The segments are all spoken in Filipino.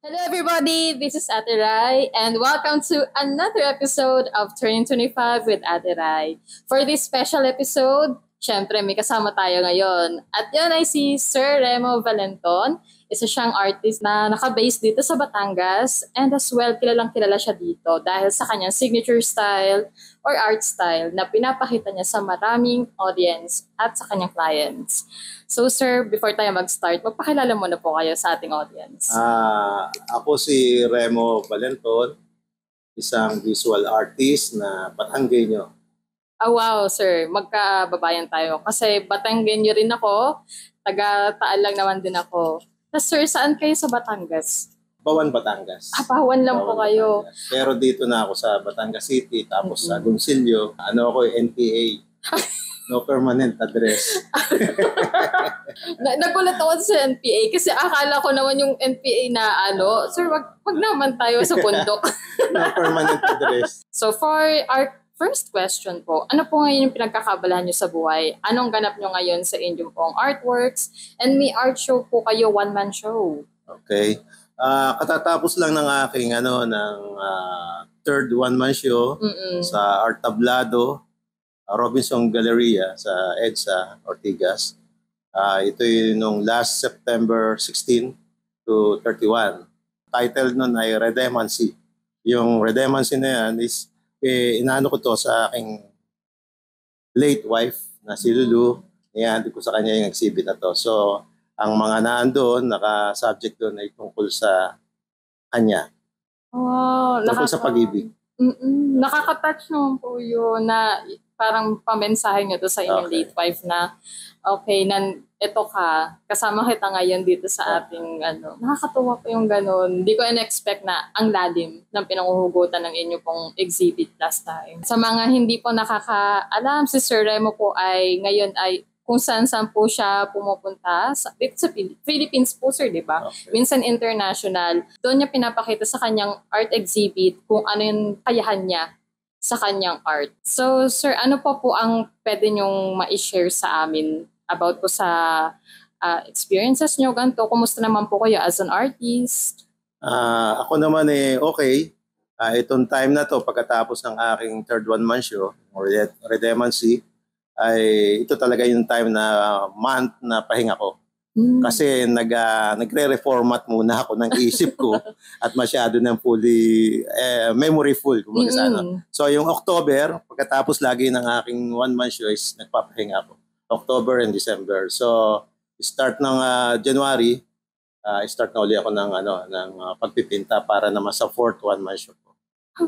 Hello everybody, this is Ate Rai and welcome to another episode of 2025 with Ate Rai. For this special episode, syempre may kasama tayo ngayon. At yun ay si Sir Remo Valenton. Isa siyang artist na naka-base dito sa Batangas and as well kilalang kilala siya dito dahil sa kanyang signature style or art style na pinapakita niya sa maraming audience at sa kanyang clients. So sir, before tayo mag-start, magpakilala muna po kayo sa ating audience. Ako si Remo Valenton, isang visual artist na Batanggenyo. Wow, sir. Magkababayan tayo. Kasi Batanggenyo rin ako. Taga-Taal lang naman din ako. Tapos sir, saan kayo sa Batangas? Bawan, Batangas. Bawan lang po kayo. Batangas. Pero dito na ako sa Batangas City, tapos sa Goncillo. Ako NPA. No permanent address. Nagulat ako sa NPA kasi akala ko naman yung NPA na sir, wag naman tayo sa bundok. No permanent address. So for our first question po, ano po ngayon yung pinagkakabalahan nyo sa buhay? Anong ganap nyo ngayon sa inyong pong artworks? And may art show po kayo, one-man show. Okay. Katatapos lang ng aking third one-man show sa Art Tablado, Robinson Galleria sa EDSA, Ortigas. Ito yung nung last September 16 to 31. Title nun ay Redemancy. Yung Redemancy na yan is, inaano ko to sa aking late wife na si Lulu. Iyan ko sa kanya yung exhibit na to. So, ang mga naandoon, naka-subject doon ay tungkol sa kanya. Oh, tungkol sa pag-ibig. Nakaka-touch naman po yun na parang pamensahe nyo to sa inyong late wife na okay, ito ka, kasama kita ngayon dito sa ating nakakatuwa po yung ganun. Hindi ko in-expect na ang lalim ng pinanguhugutan ng inyo pong exhibit last time. Sa mga hindi po nakakaalam, si Sir Remo po ay ngayon ay kung saan po siya pumupunta dito sa Philippines po, sir, di ba? Okay. Minsan international. Doon niya pinapakita sa kanyang art exhibit kung ano yung kayahan niya sa kanyang art. So, sir, ano po ang pwede niyong ma-share sa amin about po sa experiences niyo, ganito? Kumusta naman po kayo as an artist? Ako naman okay. Itong time na to, pagkatapos ng aking third one-man show, or Redemancy, ay ito talaga yung time na month na pahinga ko. Kasi nagre-reformat muna ako ng isip ko at masyado ng fully memory full. So yung October, pagkatapos lagi ng aking one-man show is nagpapahinga ako. October and December. So start ng January, start na uli ako ng pagpipinta para naman sa fourth one-man show ko.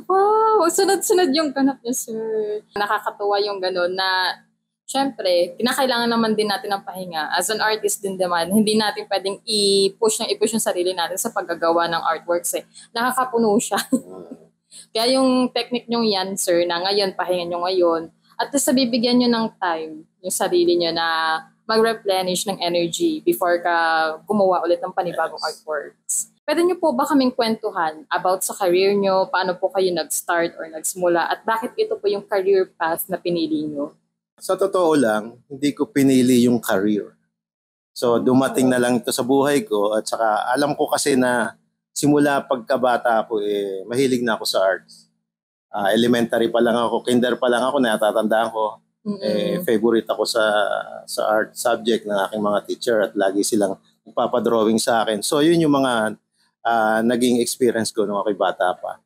Wow! Sunod-sunod yung ganap niya, sir. Nakakatuwa yung gano'n na siyempre, kinakailangan naman din natin ng pahinga. As an artist din naman, hindi natin pwedeng i-push yung sarili natin sa paggagawa ng artworks Nakakapuno siya. Kaya yung technique nyo yan, sir, na ngayon, pahinga nyo ngayon, at least bibigyan nyo ng time yung sarili nyo na mag-replenish ng energy before ka gumawa ulit ng panibagong artworks. Pwede nyo po ba kaming kwentuhan about sa career nyo, paano po kayo nag-start or nagsimula, at bakit ito po yung career path na pinili nyo? Sa totoo lang, hindi ko pinili yung career. So dumating na lang ito sa buhay ko at saka alam ko kasi na simula pagkabata ko mahilig na ako sa arts. Elementary pa lang ako, kinder pa lang ako, natatandaan ko. Favorite ako sa art subject ng aking mga teacher at lagi silang nagpapadrawing sa akin. So yun yung mga naging experience ko nung ako'y bata pa.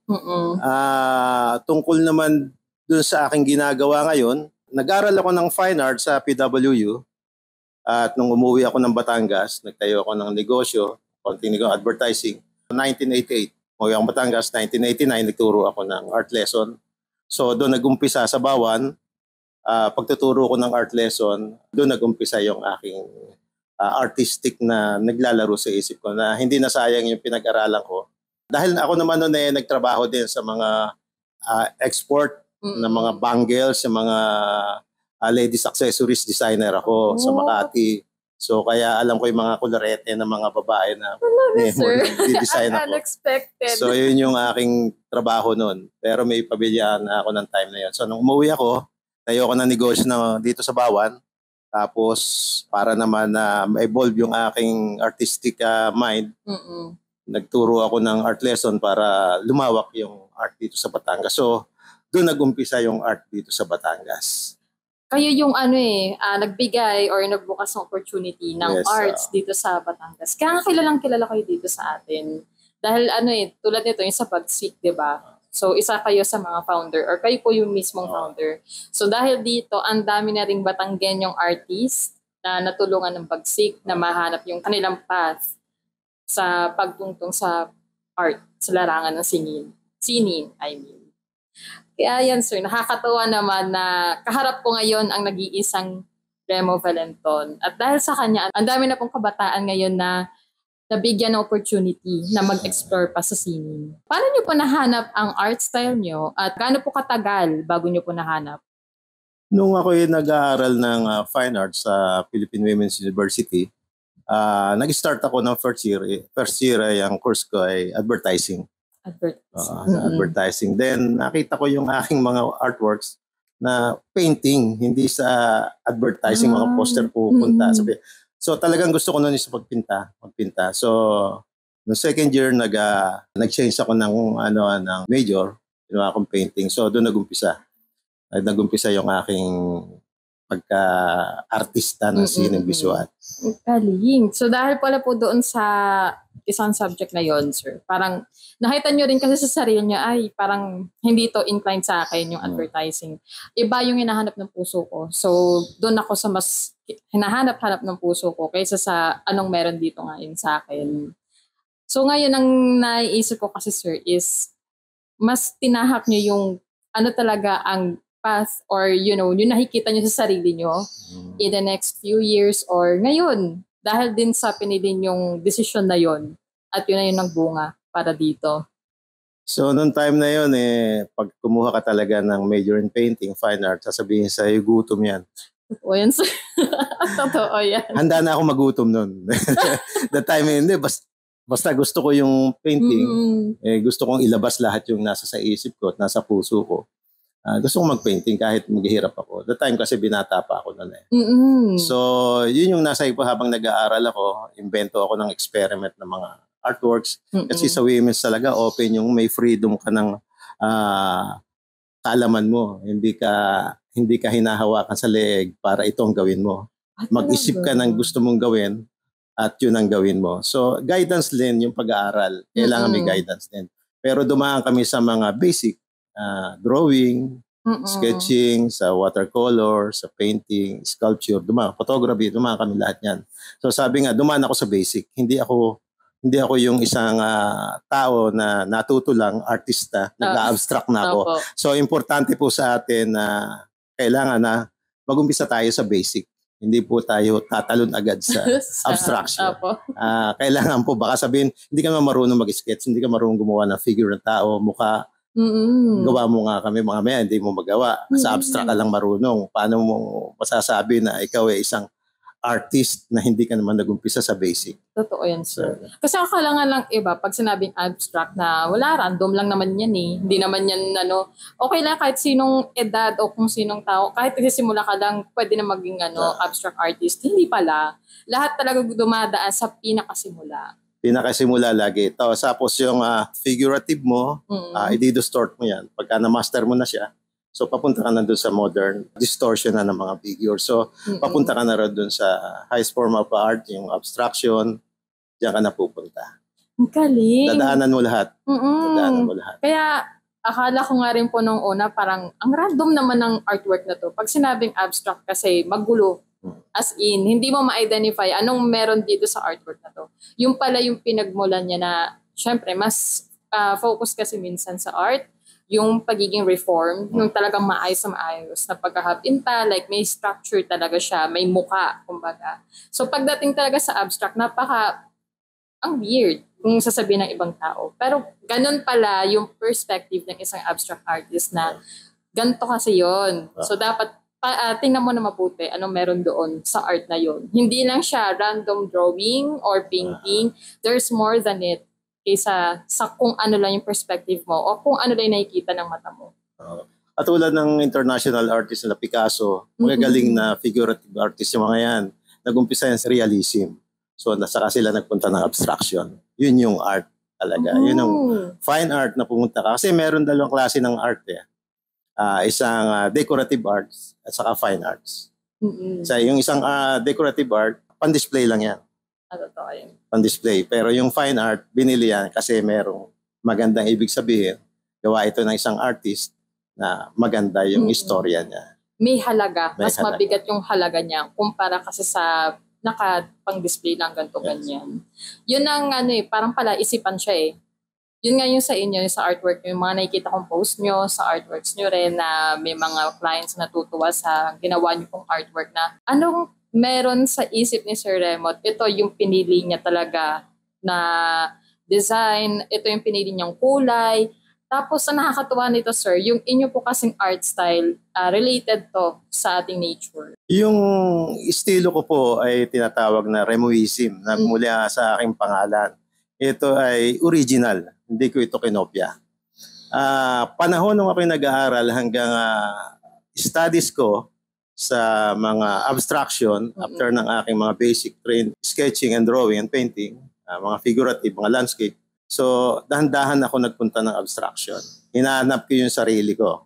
Tungkol naman dun sa aking ginagawa ngayon, nag-aral ako ng fine art sa PWU at nung umuwi ako ng Batangas, nagtayo ako ng negosyo, konting advertising. 1988, umuwi ako ng Batangas, 1989, nagturo ako ng art lesson. So doon nag-umpisa sa Bawan, pagtuturo ko ng art lesson, doon nag-umpisa yung aking artistic na naglalaro sa isip ko na hindi na sayang yung pinag-aralan ko. Dahil ako naman noon nagtrabaho din sa mga export ng mga bangles, sa mga ladies accessories designer ako sa Makati. So kaya alam ko yung mga kolorete ng mga babae na design ako. Unexpected. So yun yung aking trabaho noon. Pero may pabilyaan na ako ng time na yun. So nung umuwi ako, tayo ako ng negosyo na dito sa Bawan. Tapos para naman na ma-evolve yung aking artistic mind, nagturo ako ng art lesson para lumawak yung art dito sa Batangas. So, doon nag-umpisa yung art dito sa Batangas. Kayo yung nagbigay or nagbukas ng opportunity ng Yes, arts dito sa Batangas. Kaya nga kilala kayo dito sa atin. Dahil tulad nito yung sa Pagsik, di ba? So, isa kayo sa mga founder or kayo po yung mismong founder. So, dahil dito, ang dami na ring Batanggenyong artist na natulungan ng Pagsik na mahanap yung kanilang path sa pagtungtong sa art, sa larangan ng sining, I mean. Kaya yan, sir, nakakatuwa naman na kaharap ko ngayon ang nag-iisang Remo Valenton. At dahil sa kanya, ang dami na pong kabataan ngayon na nabigyan ng opportunity na mag-explore pa sa sining. Paano nyo po nahanap ang art style nyo at gaano po katagal bago nyo po nahanap? Nung ako nag-aaral ng Fine Arts sa Philippine Women's University, nag-start ako ng first year. First year ay ang course ko ay advertising. Advertising. Then nakita ko yung aking mga artworks na painting, hindi sa advertising, mga poster pupunta. So talagang gusto ko noon is magpinta. So no second year nag-change ako ng major, ginawa akong painting. So doon nag-umpisa yung aking pagka-artista ng sining visual. Galing. So dahil pala po doon sa isang subject na yon, sir, parang nakita nyo rin kasi sa sarili nyo, ay parang hindi to inclined sa akin yung advertising. Iba yung hinahanap ng puso ko. So doon ako sa mas hinahanap-hanap ng puso ko kaysa sa anong meron dito ngayon sa akin. So ngayon ang naiisip ko kasi, sir, is mas tinahak nyo yung talaga ang path or yung nakikita nyo sa sarili nyo in the next few years or ngayon dahil din sa pinili yung decision na yon at yun na yung nagbunga para dito. So noong time na yon pag kumuha ka talaga ng major in painting, fine art, sasabihin sa'yo, gutom yan. Totoo yan, sir. Totoo yan. Handa na ako magutom noon. That time hindi, basta gusto ko yung painting, gusto kong ilabas lahat yung nasa sa isip ko at nasa puso ko. Gusto kong mag-painting kahit maghihirap ako. That time kasi binata pa ako noon . So, yun yung nasa ipo habang nag-aaral ako, invento ako ng experiment ng mga artworks. Kasi sa women's talaga, open yung may freedom ka ng kaalaman mo. Hindi ka hinahawakan sa leeg para itong gawin mo. Mag-isip ka ng gusto mong gawin at yun ang gawin mo. So, guidance din yung pag-aaral. Kailangan may guidance din. Pero dumaan kami sa mga basic drawing, sketching, sa watercolor, sa painting, sculpture, photography, dumaan kami lahat yan. So sabi nga, dumaan ako sa basic. Hindi ako yung isang tao na natuto lang, artista, nag-abstract na ako. So importante po sa atin na kailangan na mag-umpisa tayo sa basic. Hindi po tayo tatalon agad sa abstraction. Kailangan po, baka sabihin, hindi ka marunong mag-sketch, hindi ka marunong gumawa ng figure ng tao, mukha. Gawa mo nga kami, mga maya, hindi mo magawa. Sa abstract ka lang marunong. Paano mo masasabi na ikaw ay isang artist na hindi ka naman nag-umpisa sa basic? Totoo yan, sir. Kasi akala nga lang iba, pag sinabing abstract na wala, random lang naman yan eh. Hindi naman yan, okay lang kahit sinong edad o kung sinong tao, kahit nagsisimula ka lang, pwede na maging abstract artist. Hindi pala. Lahat talaga dumadaan sa pinakasimula lagi. Tapos yung figurative mo, i-distort mo yan. Pagka na-master mo na siya, so papunta ka na doon sa modern distortion na ng mga figure. So papunta ka na rin doon sa highest form of art, yung abstraction, diyan ka na pupunta. Galing. Dadaanan mo lahat. Kaya akala ko nga rin po nung una, parang ang random naman ng artwork na to. Pag sinabing abstract kasi magulo. As in, hindi mo ma-identify anong meron dito sa artwork na to. Yung pala yung pinagmulan niya na, syempre, mas focus kasi minsan sa art, yung pagiging reform, yung talagang maayos na pagkakapinta, like may structure talaga siya, may muka, kumbaga. So pagdating talaga sa abstract, ang weird kung sasabihin ng ibang tao. Pero ganun pala yung perspective ng isang abstract artist na ganito kasi yon. So dapat tingnan mo na mabuti anong meron doon sa art na yon. Hindi lang siya random drawing or painting. There's more than it kaysa sa kung ano lang yung perspective mo o kung ano lang yung nakikita ng mata mo. At tulad ng international artist na Picasso, magagaling na figurative artist yung mga yan. Nag-umpisa yan sa realism. So nasaka sila nagpunta ng abstraction. Yun yung art. talaga. Yun ang fine art na pumunta ka. Kasi meron dalawang klase ng art eh. Isang decorative arts at saka fine arts. So, yung isang decorative art, pan-display lang yan. Totoo yun. Pan-display. Pero yung fine art, binili yan kasi merong magandang ibig sabihin. Gawa ito ng isang artist na maganda yung istorya niya. May halaga. May Mas halaga. mabigat yung halaga niya kumpara kasi sa pang-display lang ganito ganyan. Yun ang parang pala isipan siya eh. Yun nga yung sa inyo, sa artwork nyo, yung mga nakikita kong post nyo, sa artworks nyo rin na may mga clients na natutuwa sa ginawa nyo pong artwork na anong meron sa isip ni Sir Remote? Ito yung pinili niya talaga na design, ito yung pinili niyang kulay. Tapos ang nakakatuwa nito sir, yung inyo po kasing art style related to sa ating nature. Yung estilo ko po ay tinatawag na Remoism, na mula sa aking pangalan. Ito ay original, hindi ko ito kinopya. Panahon nung ako'y nag-aaral hanggang studies ko sa mga abstraction after ng aking mga basic train, sketching and drawing and painting, mga figurative, mga landscape. So, dahan-dahan ako nagpunta ng abstraction. Hinahanap ko yung sarili ko.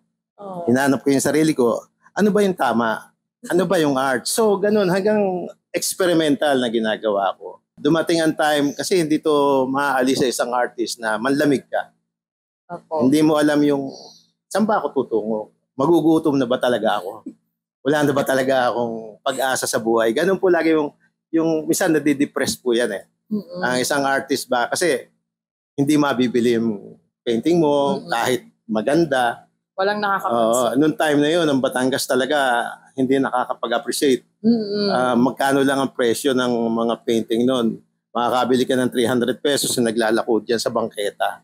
Hinahanap ko yung sarili ko. Ano ba yung tama? Ano ba yung art? So, ganun, hanggang experimental na ginagawa ko. Dumating ang time, kasi hindi to maaalis sa isang artist na manlamig ka. Hindi mo alam yung, saan ba ako tutungo? Magugutom na ba talaga ako? Wala na ba talaga akong pag-asa sa buhay? Ganun po lagi yung minsan nadidepress po yan eh. Ang isang artist ba, kasi hindi mabibili yung painting mo, kahit maganda. Walang nakakapansin. Noong time na yun, ang Batangas talaga hindi nakakapag-appreciate. Magkano lang ang presyo ng mga painting noon. Makakabili ka ng 300 pesos na naglalako dyan sa bangketa.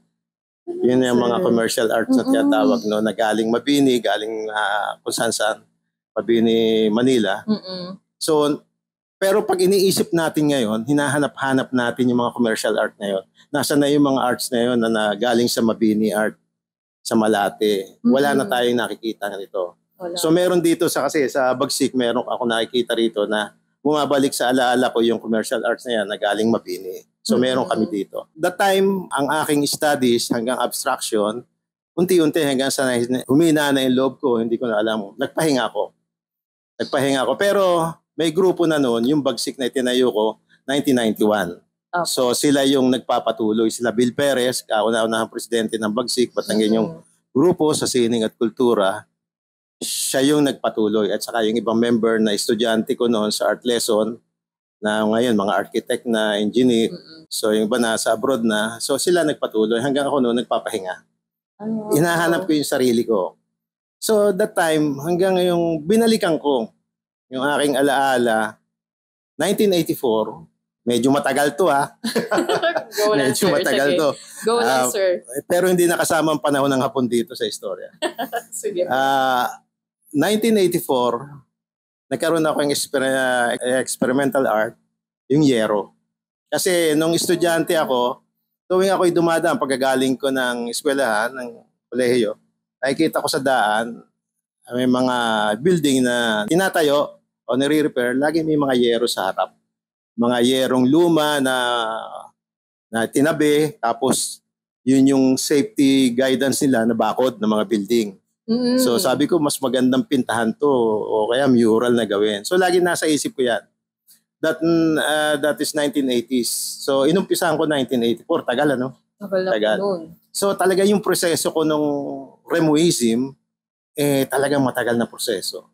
Yun yung mga commercial arts na tinatawag no, na galing Mabini, galing kung saan-saan, Mabini, Manila. So, pero pag iniisip natin ngayon, hinahanap-hanap natin yung mga commercial art na yun. Nasaan na yung mga arts na yun na galing sa Mabini art, sa Malate. Wala na tayong nakikita nito. So meron dito kasi sa Bagsik, meron ako nakikita rito na bumabalik sa alaala ko yung commercial arts na yan na galing Mabini. So meron kami dito. That time, ang aking studies hanggang abstraction, unti-unti hanggang sa humina na yung loob ko, hindi ko na alam. Nagpahinga ako. Pero may grupo na noon, yung Bagsik na itinayo ko, 1991. So sila yung nagpapatuloy. Sila Bill Perez, kauna-unahang presidente ng Bagsik, Batangan yung grupo sa sining at kultura. Siya yung nagpatuloy. At saka yung ibang member na estudyante ko noon sa art lesson, na ngayon mga architect na, engineer. So yung iba nasa abroad na. So sila nagpatuloy. Hanggang ako noon nagpapahinga. Hinahanap ko yung sarili ko. So that time, hanggang yung binalikan ko, yung aking alaala, 1984, medyo matagal to Go lang, medyo sir. matagal to. Go lang, sir. Pero hindi nakasama ang panahon ng Hapon dito sa istorya. Sige. 1984, nagkaroon ako ng experimental art, yung yero. Kasi nung estudyante ako, tuwing ako'y dumadaan, pagkagaling ko ng eskwelahan, ng kolehiyo, nakikita ko sa daan, may mga building na tinatayo o nire-repair, lagi may mga yero sa harap. Mga yerong luma na tinabi, tapos yun yung safety guidance nila na bakod ng mga building. So sabi ko, mas magandang pintahan to o kaya mural na gawin. So lagi nasa isip ko yan. That is 1980s. So inumpisahan ko 1984. Tagal ano? Tagal. So talaga yung proseso ko nung Remoism, talagang matagal na proseso.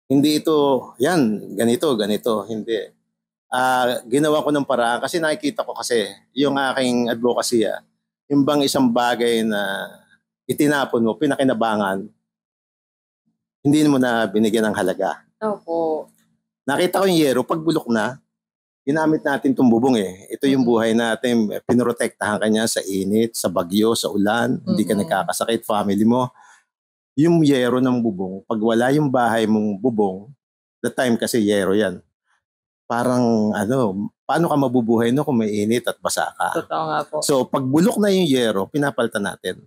Hindi ito, yan, ganito, hindi. Ginawa ko ng paraan kasi nakikita ko kasi yung aking advokasya, yung bang isang bagay na itinapon mo, pinakinabangan, hindi mo na binigyan ng halaga. Opo. Nakita ko yung yero, pag bulok na, ginamit natin itong bubong eh. Ito yung buhay natin, pinoprotektahan ka niya sa init, sa bagyo, sa ulan, hindi ka nagkakasakit, family mo. Yung yero ng bubong, pag wala yung bahay mong bubong, that time kasi yero yan, parang paano ka mabubuhay no kung may init at basa ka? Totoo nga po. So pag bulok na yung yero, pinapalitan natin.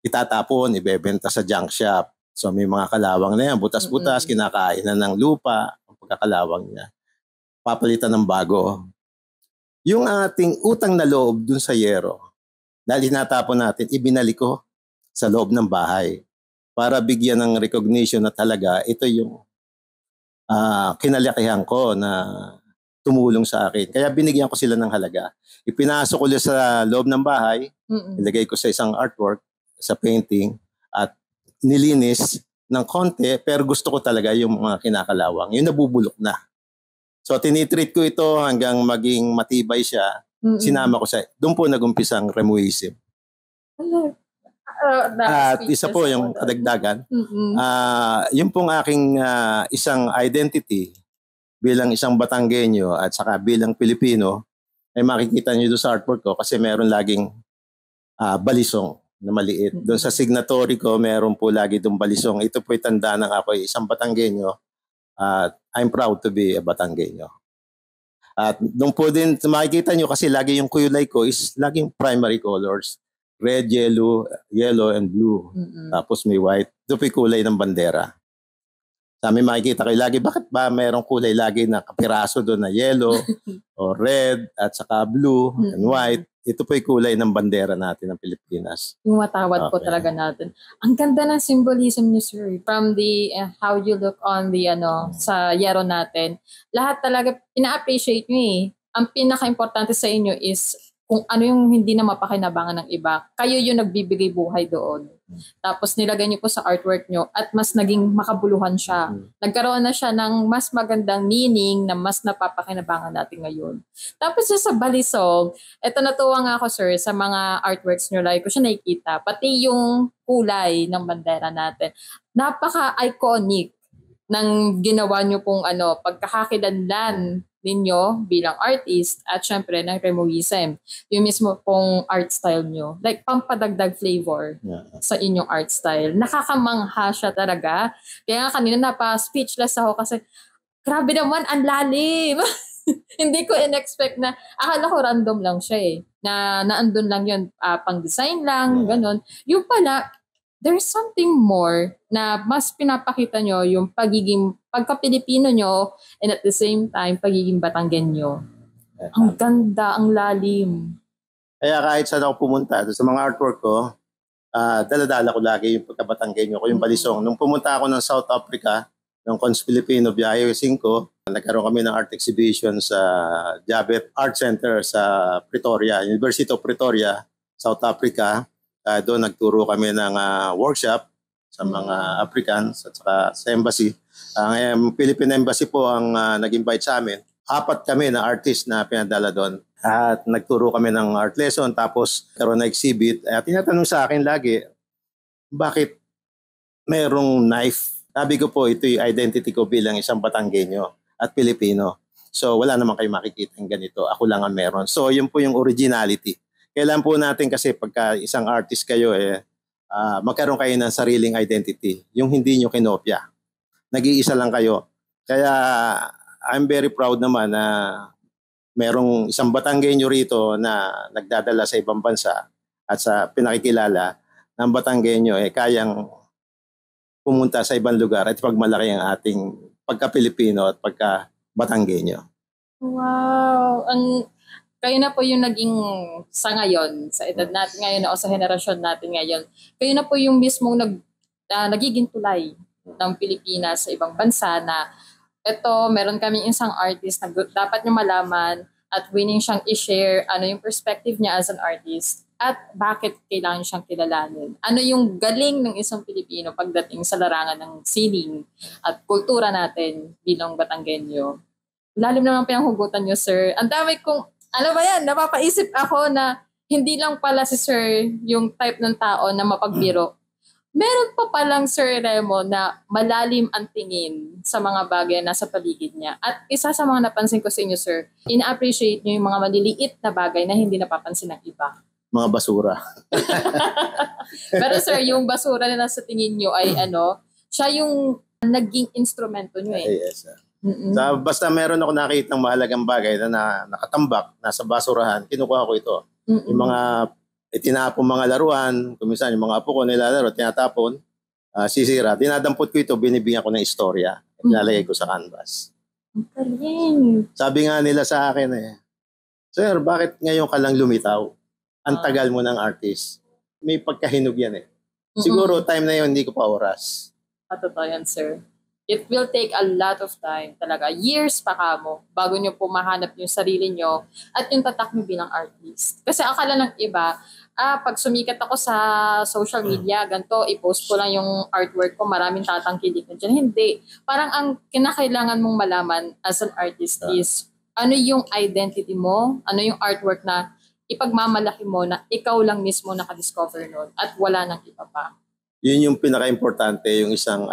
Itatapon, ibebenta sa junk shop. So may mga kalawang na yan, butas-butas, kinakain na ng lupa, ang pagkakalawang niya. Papalitan ng bago. Yung ating utang na loob dun sa yero, dahil tinatapon natin, ibinalik ko sa loob ng bahay para bigyan ng recognition na talaga ito yung kinalakihan ko na tumulong sa akin. Kaya binigyan ko sila ng halaga. Ipinasok ko ulit sa loob ng bahay, ilagay ko sa isang artwork, sa painting, at nilinis ng konti, pero gusto ko talaga yung mga kinakalawang, yung nabubulok na. So tinitreat ko ito hanggang maging matibay siya. Sinama ko sa, doon po nag-umpisa ang remuism. At isa po yung kadagdagan. Yung pong aking isang identity bilang isang Batanggenyo at saka bilang Pilipino, ay makikita niyo doon sa artwork ko kasi meron laging balisong na maliit. Doon sa signatory ko, meron po lagi doon balisong. Ito po tanda ng ako ay isang Batanggenyo. I'm proud to be a Batanggenyo. At doon po din makikita niyo kasi lagi yung kulay ko is laging primary colors. Red, yellow, and blue. Tapos may white. Ito po yung kulay ng bandera. Sa amin makikita kayo lagi, bakit ba mayroong kulay lagi na kapiraso doon na yellow o red at saka blue and white? Ito po yung kulay ng bandera natin ng Pilipinas. Yung matawad po talaga natin. Ang ganda ng symbolism niyo, sir. From the how you look on the sa yero natin. Lahat talaga ina-appreciate niyo eh. Ang pinaka-importante sa inyo is kung ano yung hindi na mapakinabangan ng iba. Kayo yung nagbibigay buhay doon. Tapos nilagay niyo po sa artwork niyo at mas naging makabuluhan siya. Nagkaroon na siya ng mas magandang meaning na mas napapakinabangan natin ngayon. Tapos sa balisong, eto natuwa nga ako sir sa mga artworks niyo. Like ko siya nakikita. Pati yung kulay ng bandera natin. Napaka-iconic ng ginawa niyo pong pagkakakilanlan ninyo bilang artist at syempre ng remuism. Yung mismo pong art style nyo. Like, pampadagdag flavor sa inyong art style. Nakakamangha siya talaga. Kaya nga kanina napa-speechless ako kasi grabe naman, ang lalim. Hindi ko in-expect na, akala ko random lang siya eh. Na naandun lang yun, pang-design lang, ganun. Yung pala, there's something more na mas pinapakita nyo yung pagka-Pilipino nyo and at the same time, pagiging Batanggenyo. Ang ganda, ang lalim. Kaya kahit saan ako pumunta, sa mga artwork ko, dala-dala ko lagi yung pagka-Batanggenyo ko, yung balisong. Nung pumunta ako ng South Africa, ng Cons Filipino, Biyahe 5, nagkaroon kami ng art exhibition sa Jabet Art Center sa Pretoria, University of Pretoria, South Africa. Doon nagturo kami ng workshop sa mga Africans at saka sa embassy. Ngayon, Philippine Embassy po ang nag-invite sa amin. 4 kami na artist na pinadala doon. At nagturo kami ng art lesson tapos karoon na exhibit. Tinatanong sa akin lagi, bakit mayroong knife? Sabi ko po, ito yung identity ko bilang isang Batanggenyo at Pilipino. So wala naman kayo makikita ng ganito. Ako lang ang meron. So yun po yung originality. Kailan po natin kasi pagka isang artist kayo magkaroon kayo ng sariling identity. Yung hindi nyo kinopya. Nag-iisa lang kayo. Kaya I'm very proud naman na merong isang Batanggenyo rito na nagdadala sa ibang bansa at sa pinakikilala ng Batanggenyo kayang pumunta sa ibang lugar at pagmalaki ang ating pagka-Pilipino at pagka-Batanggenyo. Wow! Kayo na po yung naging sa ngayon, sa edad natin ngayon o sa henerasyon natin ngayon, kayo na po yung mismong nagiging tulay ng Pilipinas sa ibang bansa na meron kami isang artist na dapat nyo malaman at willing siyang i-share ano yung perspective niya as an artist at bakit kailangan siyang kilalanin. Ano yung galing ng isang Pilipino pagdating sa larangan ng sining at kultura natin bilang Batanggenyo. Lalim naman pinanghugutan nyo, sir. Ang dami kong ano ba yan? Napapaisip ako na hindi lang pala si Sir yung type ng tao na mapagbiro. Meron pa palang Sir Remo na malalim ang tingin sa mga bagay na nasa paligid niya. At isa sa mga napansin ko sa inyo, Sir, ina-appreciate niyo yung mga maliliit na bagay na hindi napapansin ng iba. Mga basura. Pero Sir, yung basura na nasa tingin niyo ay siya yung naging instrumento niyo eh. Yes, sir. Basta meron ako nakita ng mahalagang bagay na nakatambak, nasa basurahan, kinukuha ko ito. Yung mga itinapon mga laruan, kuminsan yung mga apo ko nilalaro, tinatapon, sisira. Dinadampot ko ito, binibigyan ko ng istorya. Nilalagay ko sa canvas. Galing. Sabi nga nila sa akin Sir, bakit ngayon ka lang lumitaw? Ang Ah. tagal mo ng artist. May pagkahinog yan eh. Mm-mm. Siguro time na yun, hindi ko pa oras. Totoo yan, sir. It will take a lot of time talaga. Years pa kamo bago nyo po mahanap yung sarili nyo at yung tatak nyo bilang artist. Kasi akala ng iba, pag sumikat ako sa social media, ganito, i-post ko lang yung artwork ko, maraming tatangkilik na dyan. Hindi. Parang ang kinakailangan mong malaman as an artist is ano yung identity mo, ano yung artwork na ipagmamalaki mo na ikaw lang mismo nakadiscover nun at wala nang iba pa. Yun yung pinaka-importante, yung isang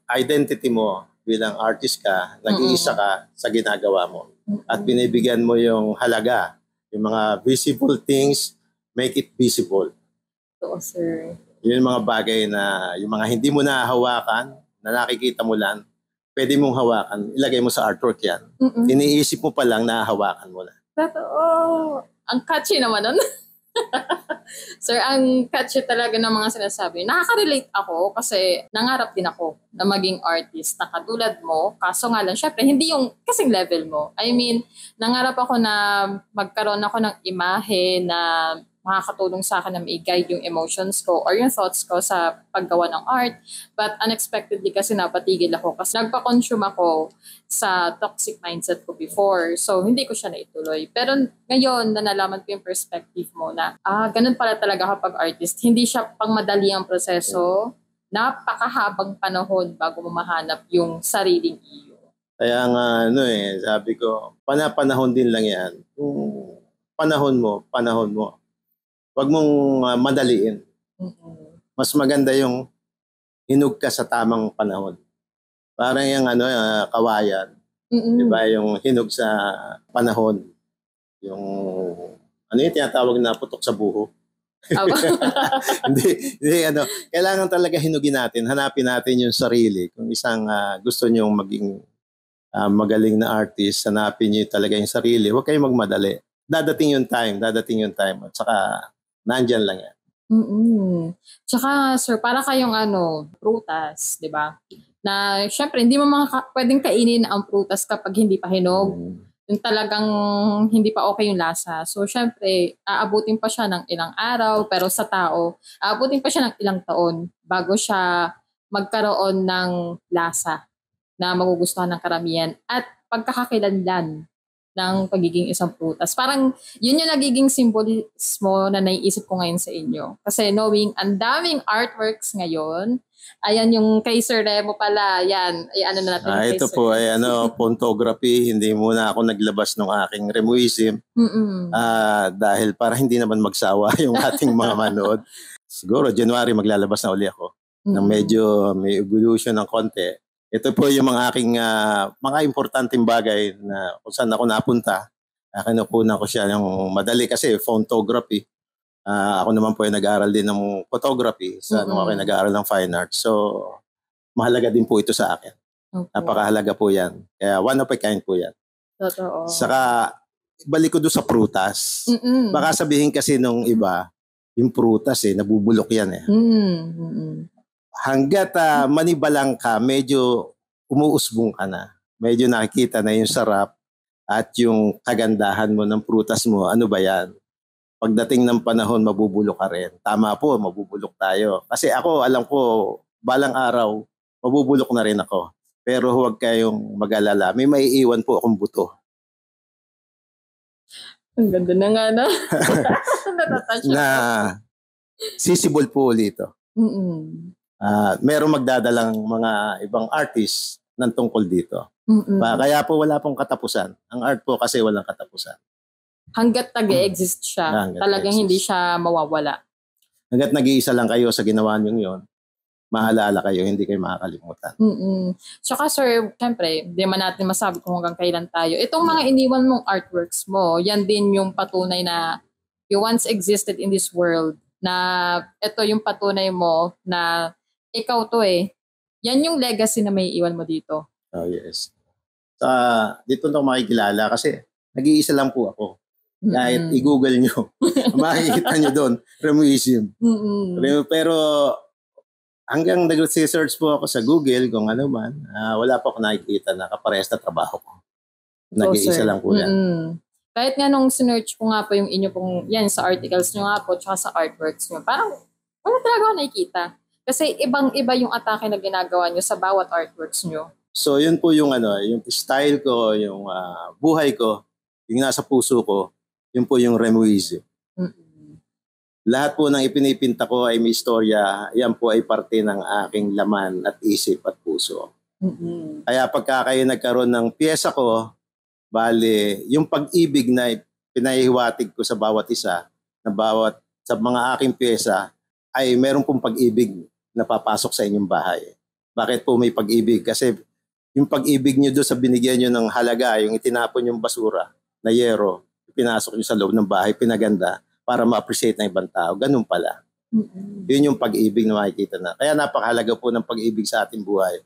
identity mo bilang artist ka, nag-iisa ka sa ginagawa mo. At binibigyan mo yung halaga, yung mga visible things, make it visible. Oo, sir. Yun yung mga bagay na, yung mga hindi mo nahahawakan, na nakikita mo lang, pwede mong hawakan, ilagay mo sa artwork yan. Iniisip mo pa lang, nahahawakan mo na. Totoo. Ang catchy naman nun. Sir, ang catchy talaga ng mga sinasabi. Nakaka-relate ako kasi nangarap din ako na maging artist na katulad mo. Kaso nga lang, syempre, hindi yung kasing level mo. I mean, nangarap ako na magkaroon ako ng imahe na makakatulong sa akin na i-guide yung emotions ko or yung thoughts ko sa paggawa ng art. But unexpectedly kasi napatigil ako kasi nagpa-consume ako sa toxic mindset ko before. So, hindi ko siya naituloy. Pero ngayon, na nalaman ko yung perspective mo na, ganun pala talaga kapag artist. Hindi siya pangmadali ang proseso. Napakahabang panahon bago mo mahanap yung sariling iyo. Kaya nga, sabi ko, panahon din lang yan. Kung panahon mo. Huwag mong madaliin. Mas maganda yung hinog ka sa tamang panahon. Parang yung kawayan. Diba? Yung hinog sa panahon. Yung, yung tinatawag na putok sa buho. hindi, kailangan talaga hinugin natin. Hanapin natin yung sarili. Kung isang gusto nyong maging magaling na artist, hanapin nyo talaga yung sarili. Huwag kayong magmadali. Dadating yung time. At saka, nandyan lang yan. Tsaka, sir, para kayong prutas, di ba? Na, syempre, hindi mo pwedeng kainin ang prutas kapag hindi pa hinog. Yung talagang hindi pa okay yung lasa. So, syempre, aabutin pa siya ng ilang araw, pero sa tao, aabutin pa siya ng ilang taon bago siya magkaroon ng lasa na magugustuhan ng karamihan at pagkakakilanlan ng pagiging isang prutas. Parang yun yung nagiging symbolismo na naiisip ko ngayon sa inyo. Kasi knowing ang daming artworks ngayon, ayan yung kay Sir Remo pala, yan, na natin kay ito Sir po ay photography, hindi muna ako naglabas ng aking Remoism. Dahil para hindi naman magsawa yung ating mga manood. Siguro January maglalabas na uli ako. Nang medyo may evolution ng konti. Ito po yung mga aking mga importanteng bagay na kung saan ako napunta. Kinukunan ko siya ng madali kasi photography. Ako naman po ay nag-aaral din ng photography nung ako ay nag-aaral ng fine art. So, mahalaga din po ito sa akin. Napakahalaga po yan. Kaya one of a kind po yan. Totoo. Saka, balik ko doon sa prutas. Baka sabihin kasi nung iba, yung prutas nabubulok yan Hanggat manibalang ka, medyo umuusbong ka na. Medyo nakikita na yung sarap at yung kagandahan mo ng prutas mo. Ano ba yan? Pagdating ng panahon, mabubulok ka rin. Tama po, mabubulok tayo. Kasi ako, alam ko, balang araw, mabubulok na rin ako. Pero huwag kayong mag-alala. May maiiwan po akong buto. Ang ganda na nga na. Na sisibol po ulit ito. Merong magdadalang mga ibang artists ng tungkol dito. Kaya po wala pong katapusan. Ang art po kasi walang katapusan. Hanggat nag-exist siya, talagang hindi siya mawawala. Hanggat nag-iisa lang kayo sa ginawa niyo yun, mahalala kayo, hindi kayo makakalimutan. Tsaka sir, syempre, hindi man natin masabi kung hanggang kailan tayo. Itong mga iniwan mong artworks mo, yan din yung patunay na you once existed in this world, na ito yung patunay mo na ikaw to Yan yung legacy na may iwan mo dito. Oh, yes. Dito na ako makikilala kasi nag-iisa lang po ako. Kahit i-google nyo, makikita nyo doon, Remoism. Pero hanggang nag-search po ako sa Google, kung ano man, wala po ako nakikita na kaparehas na trabaho ko. Nag-iisa lang po yan. Kahit nga nung sinearch ko nga po yung inyo pong, yan, sa articles nyo nga po, tsaka sa artworks nyo, parang wala talaga ako nakikita. Kasi ibang-iba yung atake na ginagawa nyo sa bawat artworks nyo. So yun po yung yung style ko, yung buhay ko, yung nasa puso ko, yun po yung Remuism. Mm-mm. Lahat po ng ipinipinta ko ay may istorya, yan po ay parte ng aking laman at isip at puso. Mm-mm. Kaya pagka kayo nagkaroon ng piyesa ko, bale, yung pag-ibig na pinahihiwatig ko sa bawat isa, sa mga aking piyesa, ay meron pong pag-ibig na papasok sa inyong bahay. Bakit po may pag-ibig? Kasi yung pag-ibig nyo doon sa binigyan nyo ng halaga, yung itinapon yung basura na yero, pinasok nyo sa loob ng bahay, pinaganda, para ma-appreciate ng ibang tao. Ganun pala. Mm-mm. Yun yung pag-ibig na makikita na. Kaya napakahalaga po ng pag-ibig sa ating buhay.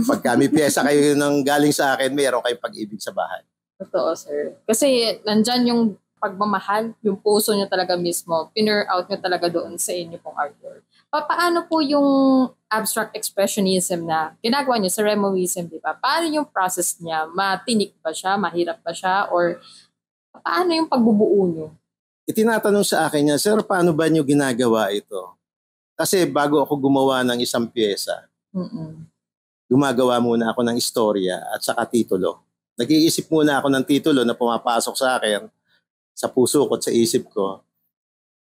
Pagka may pyesa kayo ng galing sa akin, mayroon kayong pag-ibig sa bahay. Totoo, sir. Kasi nandyan yung pagmamahal, yung puso nyo talaga mismo, pinur out nyo talaga doon sa inyo pong artwork. Paano po yung abstract expressionism na ginagawa nyo sa Remoism, di ba? Paano yung process niya? Matinik ba siya? Mahirap ba siya? Or paano yung pagbubuo nyo? Itinatanong sa akin niya, Sir, paano ba nyo ginagawa ito? Kasi bago ako gumawa ng isang pyesa, gumagawa muna ako ng istorya at saka titulo. Nag-iisip muna ako ng titulo na pumapasok sa akin, sa puso ko at sa isip ko.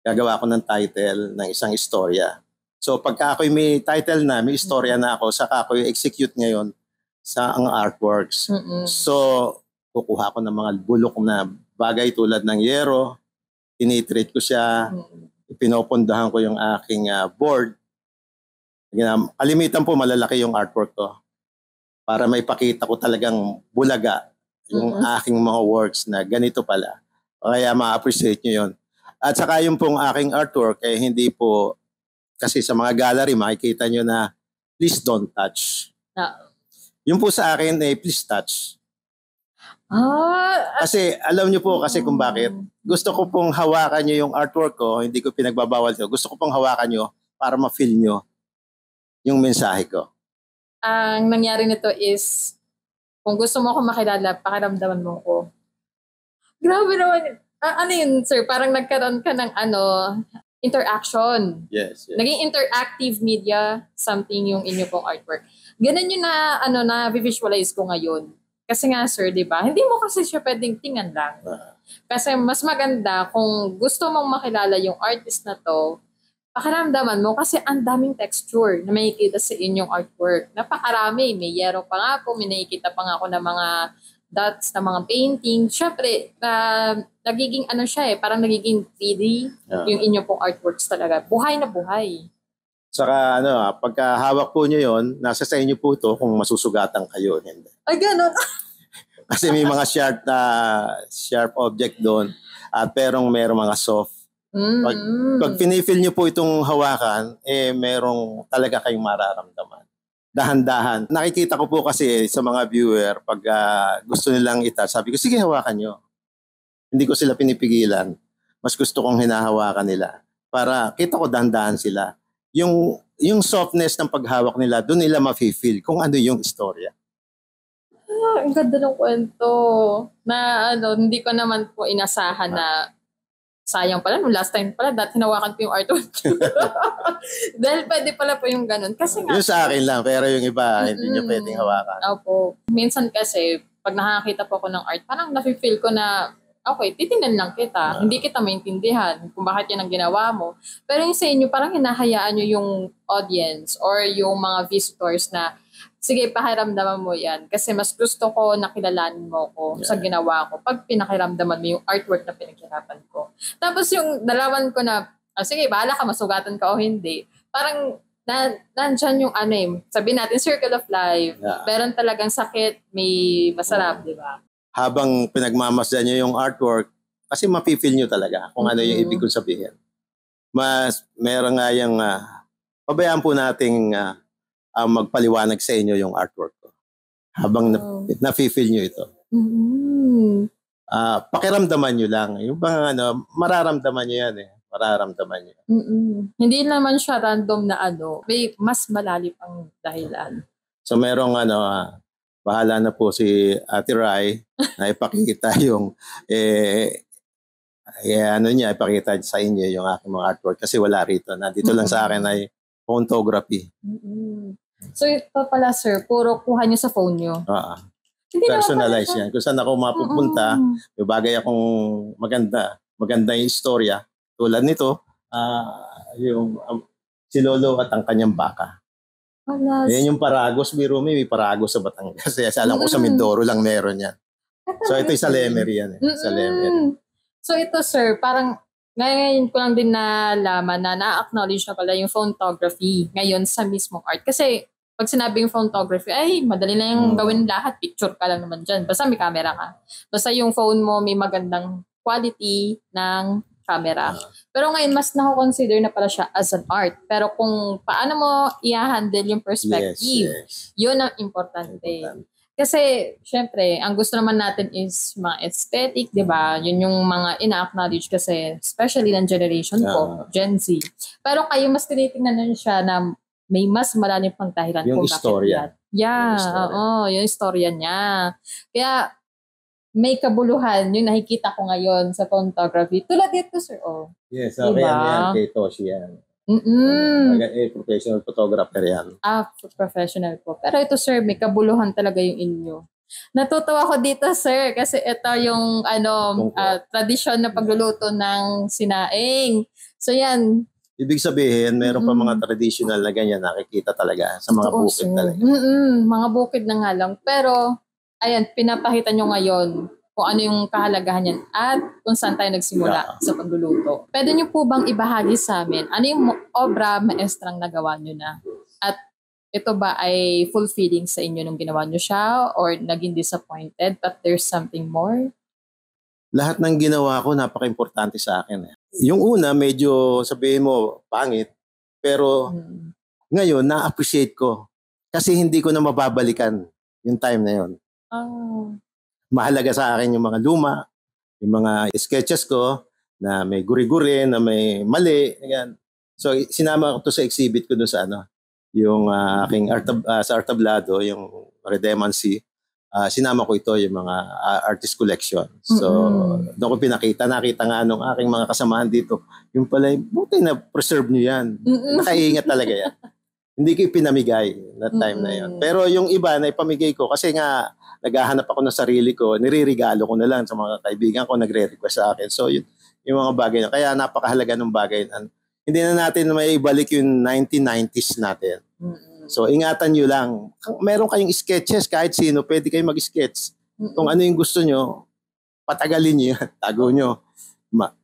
Gagawa ako ng title ng isang istorya. So pagka ako'y may title na, may istorya na ako, saka ako i-execute ngayon sa ang artworks. So kukuha ko ng mga bulok na bagay tulad ng yero, tinitreat ko siya, pinopondahan ko yung aking board. Kalimitan po malalaki yung artwork ko para maipakita ko talagang bulaga yung aking mga works na ganito pala. Kaya ma-appreciate nyo yun. At saka yung pong aking artwork, hindi po, kasi sa mga gallery, makikita nyo na please don't touch. Yung po sa akin, please touch. Kasi alam nyo po kasi kung bakit. Gusto ko pong hawakan nyo yung artwork ko, hindi ko pinagbabawal ito. Gusto ko pong hawakan nyo para ma-feel nyo yung mensahe ko. Ang nangyari nito is, kung gusto mo ako makilala, pakiramdaman mo ko. Grabe naman. Ano yun, sir? Parang nagkaroon ka ng interaction. Yes. Naging interactive media, something yung inyo pong artwork. Ganun yun na visualize ko ngayon. Kasi nga, sir, di ba? Hindi mo kasi siya pwedeng tingnan lang. Kasi mas maganda kung gusto mong makilala yung artist na to, pakiramdaman mo kasi ang daming texture na makikita sa inyong artwork. Napakarami. May yero pa nga po, may nakikita pa nga ako ng mga dots na mga painting. Siyempre, nagiging siya parang nagiging 3D yung inyo pong artworks talaga. Buhay na buhay. Saka pagka hawak po nyo yon, nasa sa inyo po to kung masusugatan kayo. Hindi. Ay, ganun. Kasi may mga sharp object doon at merong mga soft. Pag pinifeel nyo po itong hawakan, merong talaga kayong mararamdaman. Dahan-dahan. Nakikita ko po kasi sa mga viewer, pag gusto nilang sabi ko, sige hawakan nyo. Hindi ko sila pinipigilan. Mas gusto kong hinahawakan nila. Para kita ko dahan-dahan sila. Yung softness ng paghawak nila, doon nila ma-feel kung ano yung istorya. Ang ganda ng kwento. Na hindi ko naman po inasahan na sayang pala, nung last time pala, dati hinawakan ko yung artwork. Dahil pwede pala po yung ganun. Kasi nga, yung sa akin lang, pero yung iba, hindi nyo pwedeng hawakan. Opo. Minsan kasi, pag nakakita po ako ng art, parang nafe-feel ko na, okay, titingnan lang kita. Hindi kita maintindihan kung bakit yan ang ginawa mo. Pero yung sa inyo, parang hinahayaan nyo yung audience or yung mga visitors na, sige, pakiramdaman mo yan. Kasi mas gusto ko nakilalanin mo ko sa ginawa ko pag pinakiramdaman mo yung artwork na pinaghirapan ko. Tapos yung dalawan ko na, sige, bahala ka, masugatan ka o hindi. Parang nandyan yung sabihin natin, circle of life. Meron talagang sakit, may masarap, di ba? Habang pinagmamasdan nyo yung artwork, kasi mapifeel nyo talaga kung ano yung ibig kong sabihin. Meron nga yung, pabayaan po nating magpaliwanag sa inyo yung artwork ko. Habang nafe-feel nyo ito. Pakiramdaman nyo lang. Yung bang mararamdaman nyo yan Mararamdaman nyo. Hindi naman siya random na may mas malalim ang dahilan. So merong bahala na po si Ate Rai na ipakita yung ipakita sa inyo yung aking mga artwork kasi wala rito. Nandito lang sa akin ay photography. So ito pala sir, puro kuha nyo sa phone nyo? Hindi Personalize yan. Kung saan ako mapupunta, may bagay akong maganda yung istorya. Tulad nito, yung si Lolo at ang kanyang baka. Yan yung Paragos. Biro may Paragos sa Batangas. Kasi alam ko sa Mindoro lang meron yan. So ito sa Lemer yan. Sa Lemer. So ito sir, parang ngayon ko lang din nalaman na na-acknowledge na pala yung photography ngayon sa mismong art. Kasi pag sinabi yung photography, ay madali na yung gawin lahat. Picture ka lang naman dyan. Basta may camera ka. Basta yung phone mo may magandang quality ng camera. Pero ngayon, mas nako-consider na pala siya as an art. Pero kung paano mo i-handle yung perspective, yun ang importante. Kasi, syempre, ang gusto naman natin is mga aesthetic, di ba? Yun yung mga ina-acknowledge kasi, especially ng generation ko, Gen Z. Pero kayo, mas tinitingnan na siya na may mas malalim pang dahilan yung kung istorya. bakit yan. Yung istorya niya. Kaya, may kabuluhan yung nakikita ko ngayon sa photography. Tulad dito, sir. Yes, okay yan. Kay Toshi yan. Professional photographer yan. Professional po. Pero ito, sir, may kabuluhan talaga yung inyo. Natutuwa ko dito, sir, kasi ito yung tradisyon na pagluluto ng sinaing. So, yan. Ibig sabihin, meron pa mga traditional na ganyan nakikita talaga sa mga bukid talaga. Mga bukid na nga lang. Pero, ayan, pinapakita nyo ngayon kung ano yung kahalagahan yan at kung saan tayo nagsimula sa pagluluto. Pwede nyo po bang ibahagi sa amin ano yung obra maestrang nagawa nyo na? At ito ba ay fulfilling sa inyo nung ginawa nyo siya or naging disappointed but there's something more? Lahat ng ginawa ko napaka-importante sa akin. Yung una, medyo sabihin mo pangit, pero ngayon na-appreciate ko kasi hindi ko na mababalikan yung time na yun. Mahalaga sa akin yung mga luma, yung mga sketches ko na may guri-guri, na may mali. Yan. So sinama ko to sa exhibit ko doon sa yung aking sa Art Tablado, yung Redemancy. Sinama ko ito yung mga artist collection. So doon ko nakita nga nung aking mga kasamahan dito, yung pala, buti na preserve nyo yan. Nakaingat talaga yan. Hindi ko ipinamigay na time na yun. Pero yung iba na ipamigay ko kasi nga naghahanap ako ng sarili ko, niririgalo ko na lang sa mga kaibigan ko, nagre-request sa akin. So yun, yung mga bagay na. Kaya napakahalaga ng bagay na hindi na natin may ibalik yung 1990s natin. So ingatan nyo lang. Meron kayong sketches, kahit sino, pwede kayo mag-sketch. Kung ano yung gusto nyo, patagalin nyo yan, tago nyo.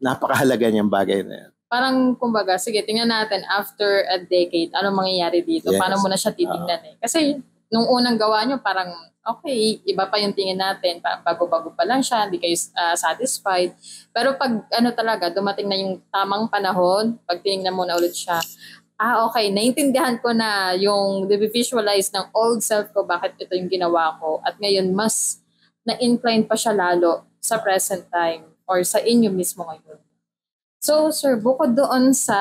Napakahalaga niyang bagay na yan. Parang, kumbaga, sige, tingnan natin after a decade, ano mangyayari dito? Yes. Paano mo na siya titignan Kasi, nung unang gawa nyo, parang, okay, iba pa yung tingin natin. Bago-bago pa lang siya, hindi kayo satisfied. Pero pag, talaga, dumating na yung tamang panahon, pag tinignan mo na ulit siya, okay, naintindihan ko na yung visualize ng old self ko, bakit ito yung ginawa ko. At ngayon, mas na-incline pa siya lalo sa present time or sa inyo mismo ngayon. So, sir, bukod doon sa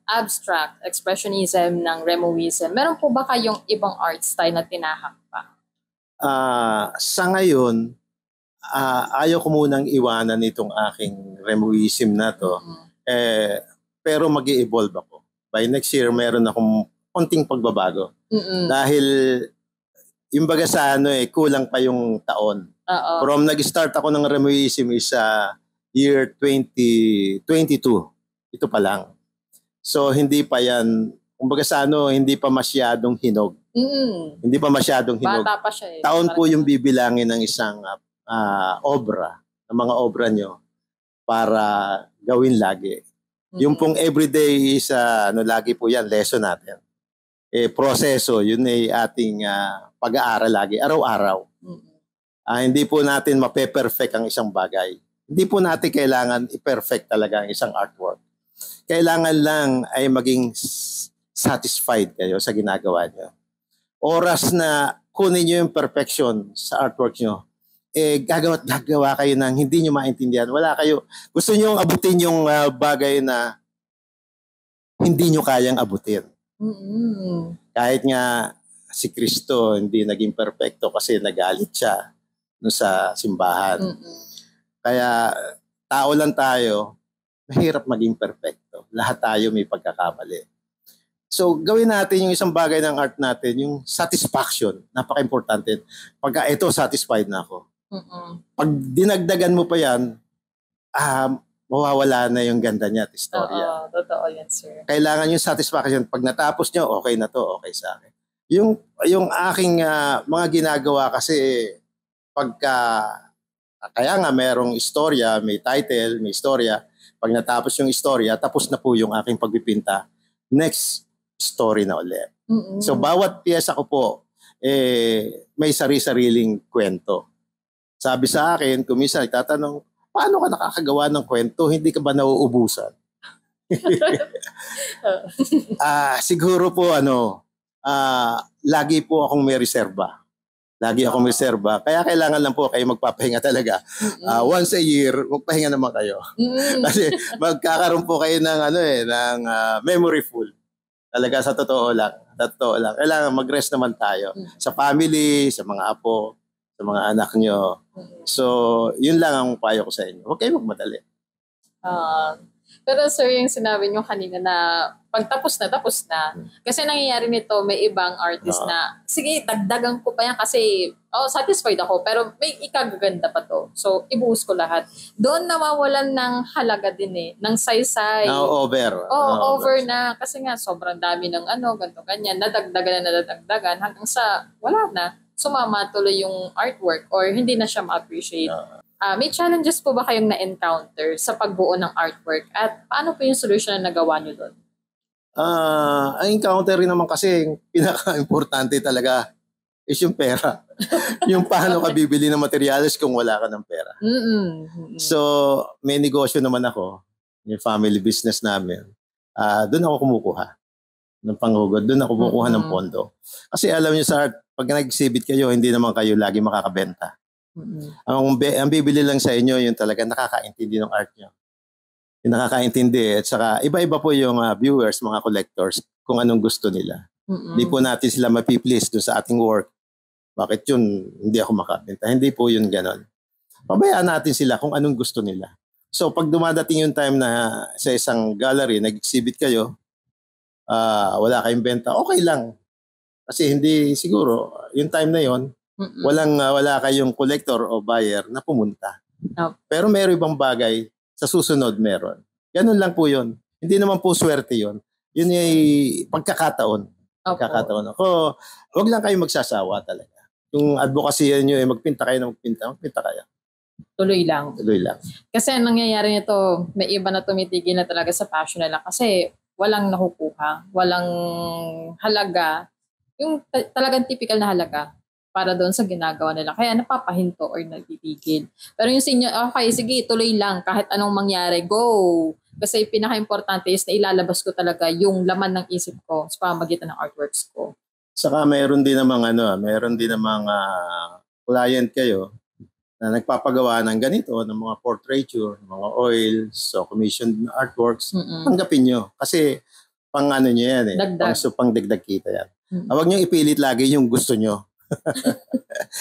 abstract expressionism ng Remoism, meron po ba kayong ibang art style na tinahak pa? Sa ngayon, ayaw ko munang iwanan itong aking Remoism na to. Pero mag-i-evolve ako. By next year, meron akong konting pagbabago. Dahil, yung baga sa kulang pa yung taon. From nag-start ako ng Remoism is year 2022. Ito pa lang. So, hindi pa yan, kumbaga sa hindi pa masyadong hinog. Hindi pa masyadong hinog. Bata pa siya Taon po yung bibilangin ng isang obra, ng mga obra nyo, para gawin lagi. Yung pong everyday is, lagi po yan, lesson natin. Proseso, yun ay ating pag-aaral lagi, araw-araw. Hindi po natin mape-perfect ang isang bagay. Hindi po natin kailangan i-perfect talaga ang isang artwork. Kailangan lang ay maging satisfied kayo sa ginagawa nyo. Oras na kunin nyo yung perfection sa artwork nyo, gagawa kayo ng hindi nyo maintindihan. Wala kayo. Gusto nyo abutin yung bagay na hindi nyo kayang abutin. Kahit nga si Kristo hindi naging perpekto kasi nagalit siya no sa simbahan. Kaya tao lang tayo, mahirap maging perpekto. Lahat tayo may pagkakamali. So gawin natin yung isang bagay ng art natin, yung satisfaction. Napaka-importante. Pagka ito, satisfied na ako. Pag dinagdagan mo pa yan, mawawala na yung ganda niya at istorya. Oo, totoo yan, sir. Kailangan yung satisfaction. Pag natapos nyo, okay na to, okay sa akin. Yung aking mga ginagawa kasi kaya nga merong istorya, may title, may istorya. Pag natapos yung istorya, tapos na po yung aking pagpipinta. Next story na ulit. So bawat piyesa ko po, may sari-sariling kwento. Sabi sa akin, kung minsan nagtatanong, paano ka nakakagawa ng kwento? Hindi ka ba nauubusan? Siguro po lagi po akong may reserba. Lagi akong may reserba. Kaya kailangan lang po kayo magpapahinga talaga. Once a year, magpahinga naman kayo. Kasi magkakaroon po kayo ng memory full. Talaga sa totoo lang. Kailangan mag-rest naman tayo. Sa family, sa mga apo, sa mga anak nyo. So, yun lang ang payo ko sa inyo. Huwag kayo magmadali. Pero sir, yung sinabi nyo kanina na pag tapos na. Kasi nangyayari nito, may ibang artist na, sige, dagdagan ko pa yan kasi, satisfied ako, pero may ikagaganda pa to. So, ibuhos ko lahat. Doon nawawalan ng halaga din ng saysay. Over. Over na. Kasi nga, sobrang dami ng ganito, ganyan. Nadagdagan hanggang sa wala na. Sumama tuloy yung artwork or hindi na siya ma-appreciate. May challenges po ba kayong na-encounter sa pagbuo ng artwork at paano po yung solution na nagawa nyo doon? Ang encounter rin naman kasi pinaka-importante talaga is yung pera. Yung paano ka bibili ng materials kung wala ka ng pera. So, may negosyo naman ako, yung family business namin. Doon ako kumukuha ng panghugod. Doon ako kumukuha ng pondo. Kasi alam niyo sa art, pag nag-exhibit kayo, hindi naman kayo lagi makakabenta. Ang bibili lang sa inyo yung talaga nakakaintindi ng art nyo. Yung nakakaintindi at saka iba-iba po yung viewers, mga collectors kung anong gusto nila. Hindi po natin sila mapiplease doon sa ating work. Bakit yun hindi ako makabenta? Hindi po yun ganon. Pabayaan natin sila kung anong gusto nila. So pag dumadating yung time na sa isang gallery, nag-exhibit kayo, wala kayong benta, okay lang. Kasi hindi siguro, yung time na yon wala kayong collector o buyer na pumunta. Pero meron ibang bagay, sa susunod meron. Ganun lang po yun. Hindi naman po swerte yun. Yun ay pagkakataon. Pagkakataon. Wag lang kayo magsasawa talaga. Yung advocacy nyo magpinta kayo magpinta kayo. Tuloy lang. Tuloy lang. Kasi ang nangyayari nito, may iba na tumitigil na talaga sa passion nila kasi walang nakukuha, walang halaga. Yung talagang typical na halaga para doon sa ginagawa nila. Kaya napapahinto or nagtitigil. Pero yung sinyo, okay, sige, tuloy lang. Kahit anong mangyari, go! Kasi pinaka-importante is na ilalabas ko talaga yung laman ng isip ko sa pamamagitan ng artworks ko. Saka meron din namang client kayo na nagpapagawa ng ganito, ng mga portraiture, mga oils, so commissioned artworks. Tanggapin nyo. Kasi pang nyo yan pang dagdag kita yan. Huwag nyo ipilit lagi yung gusto nyo.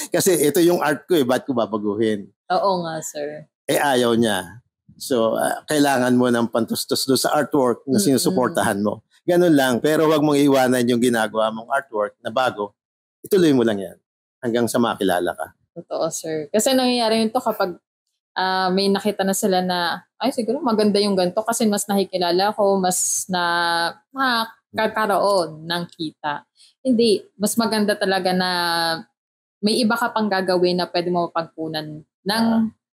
Kasi ito yung art ko ba't ko babaguhin? Oo nga, sir. Ayaw niya. So, kailangan mo ng pantustos doon sa artwork na sinusuportahan mo. Ganun lang. Pero wag mong iwanan yung ginagawa mong artwork na bago. Ituloy mo lang yan hanggang sa makilala ka. Totoo, sir. Kasi nangyayari yun to kapag may nakita na sila na, ay siguro maganda yung ganito kasi mas nakikilala ko, mas nakakaroon ng kita. Hindi, mas maganda talaga na may iba ka pang gagawin na pwede mo mapagpunan ng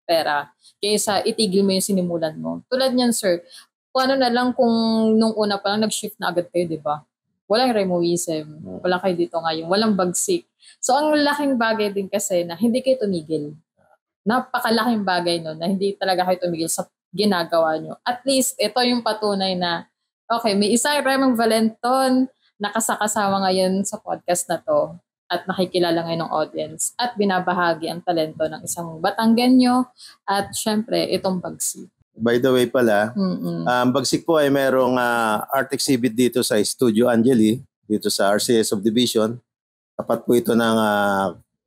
pera kaysa itigil mo yung sinimulan mo. Tulad niyan, sir, paano na lang kung nung una pa lang nag-shift na agad kayo, di ba? Walang remoism, wala kayo dito ngayon, walang bagsik. So, ang laking bagay din kasi na hindi kayo tumigil. Napakalaking bagay no, na hindi talaga kayo tumigil sa ginagawa nyo. At least, ito yung patunay na, okay, may isang Raymond Valenton nakasakasama ngayon sa podcast na to at nakikilala ngayon ng audience at binabahagi ang talento ng isang Batanggenyo at syempre itong Bagsik. By the way pala, Bagsik po ay merong art exhibit dito sa Studio Angeli, dito sa RCA Subdivision. Tapat po ito ng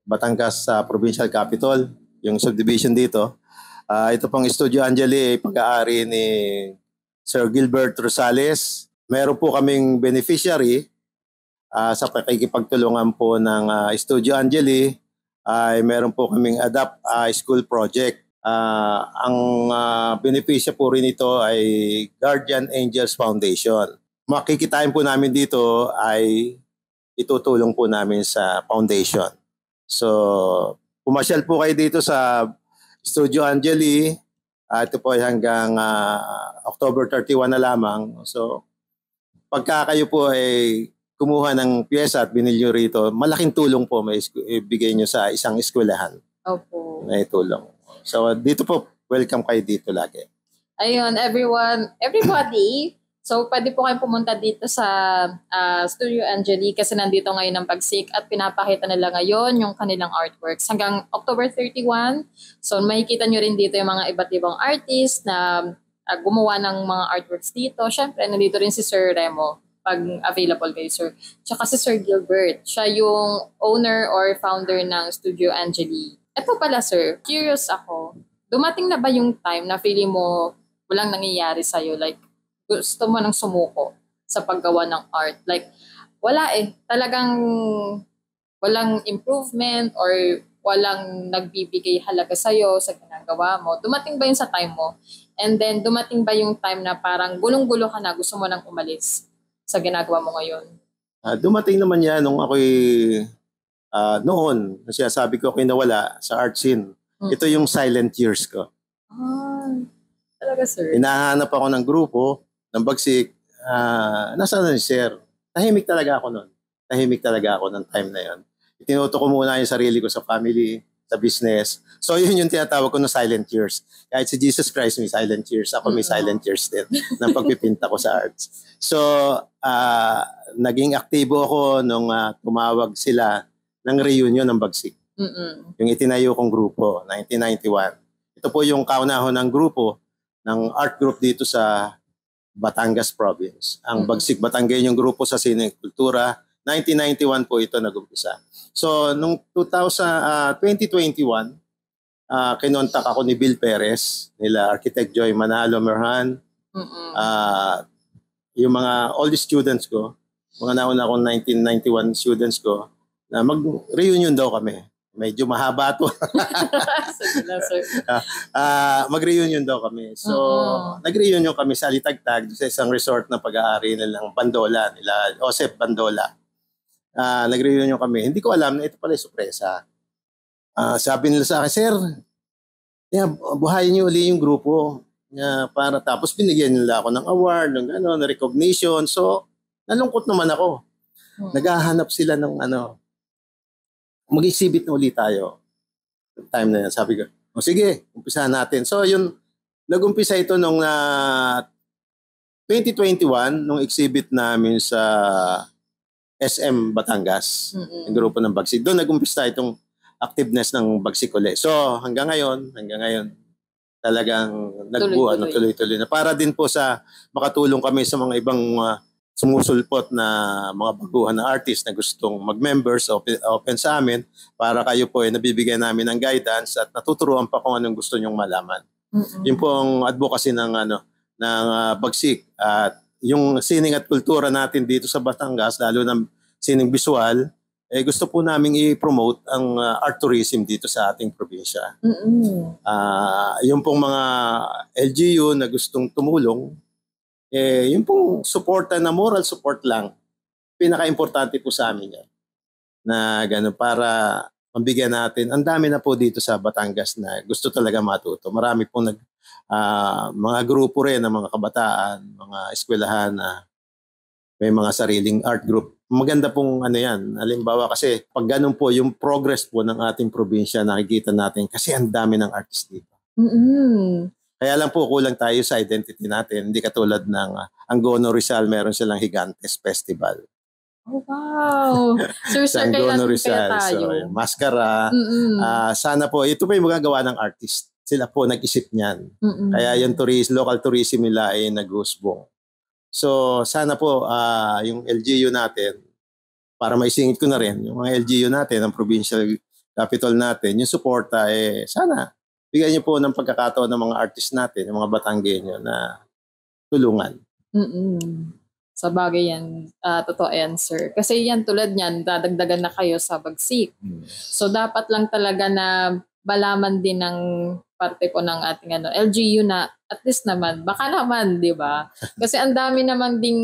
Batangas sa Provincial Capital, yung subdivision dito. Ito pong Studio Angeli ay pag-aari ni Sir Gilbert Rosales. Meron po kaming beneficiary sa pakikipagtulungan po ng Studio Angeli. Ay meron po kaming Adapt School Project. Ang benepisya po rin ito ay Guardian Angels Foundation. Makikitain po namin dito ay itutulong po namin sa foundation. So, pumasyal po kayo dito sa Studio Angeli. Ito po ay hanggang October 31 na lamang. So, pagka kayo po ay kumuha ng pyesa at binili nyo rito, malaking tulong po may ibigay nyo sa isang eskwelahan. Opo. Na itulong. So, dito po, welcome kayo dito lagi. Ayun, everybody. So, pwede po kayong pumunta dito sa Studio Angeli kasi nandito ngayon ang Bagsik at pinapakita nila ngayon yung kanilang artworks hanggang October 31. So, makikita nyo rin dito yung mga iba't ibang artists na gumawa ng mga artworks dito. Siyempre, nandito rin si Sir Remo pag available kayo, Sir. Tsaka si Sir Gilbert. Siya yung owner or founder ng Studio Angeli. Ito pala, Sir, curious ako. Dumating na ba yung time na feeling mo walang nangyayari sa'yo? Like, gusto mo nang sumuko sa paggawa ng art? Like, wala eh. Talagang walang improvement or walang nagbibigay halaga sa'yo sa ginagawa mo. Dumating ba yun sa time mo? And then, dumating ba yung time na parang gulong-gulo ka na, gusto mo nang umalis sa ginagawa mo ngayon? Dumating naman yan nung ako'y noon, sabi ko ako'y nawala sa art scene. Ito yung silent years ko. Talaga, sir? Hinahanap ako ng grupo, ng Bagsik. Nasaan na si Sir? Tahimik talaga ako noon. Tahimik talaga ako ng time na yon. Itinuto ko muna yung sarili ko sa family, sa business. So yun yung tinatawag ko na silent years. Kahit si Jesus Christ may silent years, ako may silent years din ng pagpipinta ko sa arts. So naging aktibo ako nung tumawag sila ng reunion ng Bagsik. Yung itinayo kong grupo, 1991. Ito po yung kaunahon ng grupo, ng art group dito sa Batangas Province. Ang Bagsik Batanggay yung grupo sa Sinikultura. 1991 po ito nag-umpisa. So, nung 2021, kinontak ako ni Bill Perez, nila Architect Joy Manalo Merhan, yung mga oldest students ko, mga nauna akong 1991 students ko, na mag-reunion daw kami. Medyo mahaba to. Mag-reunion daw kami. So, nag-reunion kami sa Alitagtag sa isang resort na pag-aari nilang Bandola, nila Joseph Bandola. Nag-reunion kami. Hindi ko alam na ito pala yung sorpresa. Sabi nila sa akin, Sir, buhayin niyo uli yung grupo. Para tapos binigyan nila ako ng award, ng recognition. So, nalungkot naman ako. Naghahanap sila ng mag-exhibit na ulit tayo. Time na yan, sabi ko, sige, umpisahan natin. So, nag-umpisa ito nung 2021, nung exhibit namin sa SM Batangas, yung grupo ng Bagsik. Doon nag-umpisa itong activeness ng Bagsik ulit. So, hanggang ngayon, talagang tuloy-tuloy na. Para din po sa makatulong kami sa mga ibang sumusulpot na mga baguhan na artist na gustong mag-members, open sa amin, para kayo po ay nabibigyan namin ng guidance at natuturuan pa kung anong gusto nyong malaman. Yun po ang advocacy ng Bagsik. At yung sining at kultura natin dito sa Batangas, lalo ng sining visual, gusto po namin i-promote ang art tourism dito sa ating probinsya. Yung pong mga LGU na gustong tumulong, yung pong suporta na moral support lang, pinaka-importante po sa amin yan. Na gano'n, para mabigyan natin. Ang dami na po dito sa Batangas na gusto talaga matuto. Marami pong mga grupo rin ng mga kabataan, mga eskwelahan na may mga sariling art group. Maganda pong yan. Halimbawa kasi pag ganun po yung progress po ng ating probinsya, nakikita natin kasi ang dami ng artist dito. Kaya lang po kulang tayo sa identity natin. Hindi katulad ng Angono Rizal, meron silang Gigantes Festival. Oh, wow! Sir, kailan kaya tayo? So, Mascara. Sana po, ito po yung magagawa ng artist. Sila po nag-isip niyan. Kaya yung local tourism nila ay nag-usbong. So, sana po yung LGU natin para maisingit ko na rin yung mga LGU natin, ang provincial capital natin, yung suporta, sana bigyan niyo po ng pagkakataon ng mga artist natin, yung mga Batanggenyo na tulungan. Sa bagay yan, totoo yan, sir. Kasi yan, tulad niyan, dadagdagan na kayo sa Bagsik. So, dapat lang talaga na malaman din ng parte po ng ating LGU na at least naman, baka naman, di ba? Kasi ang dami naman ding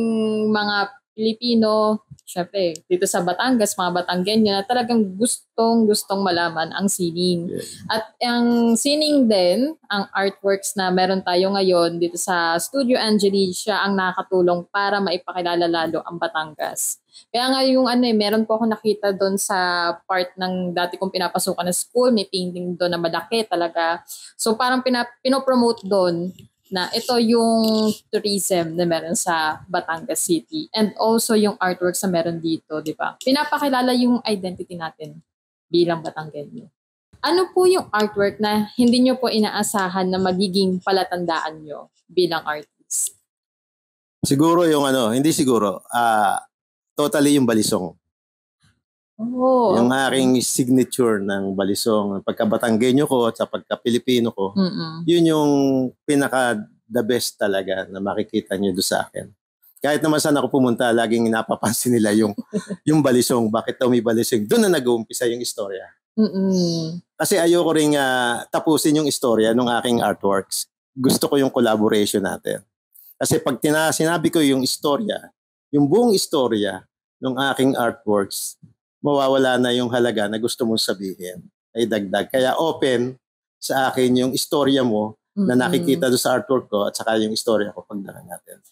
mga Pilipino, syempre, dito sa Batangas, mga Batanggenyo na talagang gustong malaman ang sining. Yes. At ang sining din, ang artworks na meron tayo ngayon dito sa Studio Angeli, siya ang nakakatulong para maipakilala lalo ang Batangas. Kaya nga yung meron po ako nakita doon sa part ng dati kong pinapasukan na school, may painting doon na malaki talaga. So parang pinopromote doon na ito yung tourism na meron sa Batangas City and also yung artworks na meron dito, di ba? Pinapakilala yung identity natin bilang Batanggenyo. Ano po yung artwork na hindi nyo po inaasahan na magiging palatandaan nyo bilang artist? Siguro yung hindi siguro, totally yung balisong. Oh. Yung aking signature ng balisong, pagka-Batanggenyo ko at sa pagka-Pilipino ko, yun yung pinaka the best talaga na makikita nyo doon sa akin. Kahit naman saan ako pumunta, laging napapansin nila yung balisong. Bakit daw may balisong? Doon na nag-uumpisa yung istorya. Kasi ayoko rin tapusin yung istorya ng aking artworks. Gusto ko yung collaboration natin. Kasi pag sinabi ko yung istorya, yung buong istorya ng aking artworks, mawawala na yung halaga na gusto mong sabihin. Ay dagdag. Kaya open sa akin yung istorya mo na nakikita doon sa artwork ko at saka yung istorya ko pagdala natin.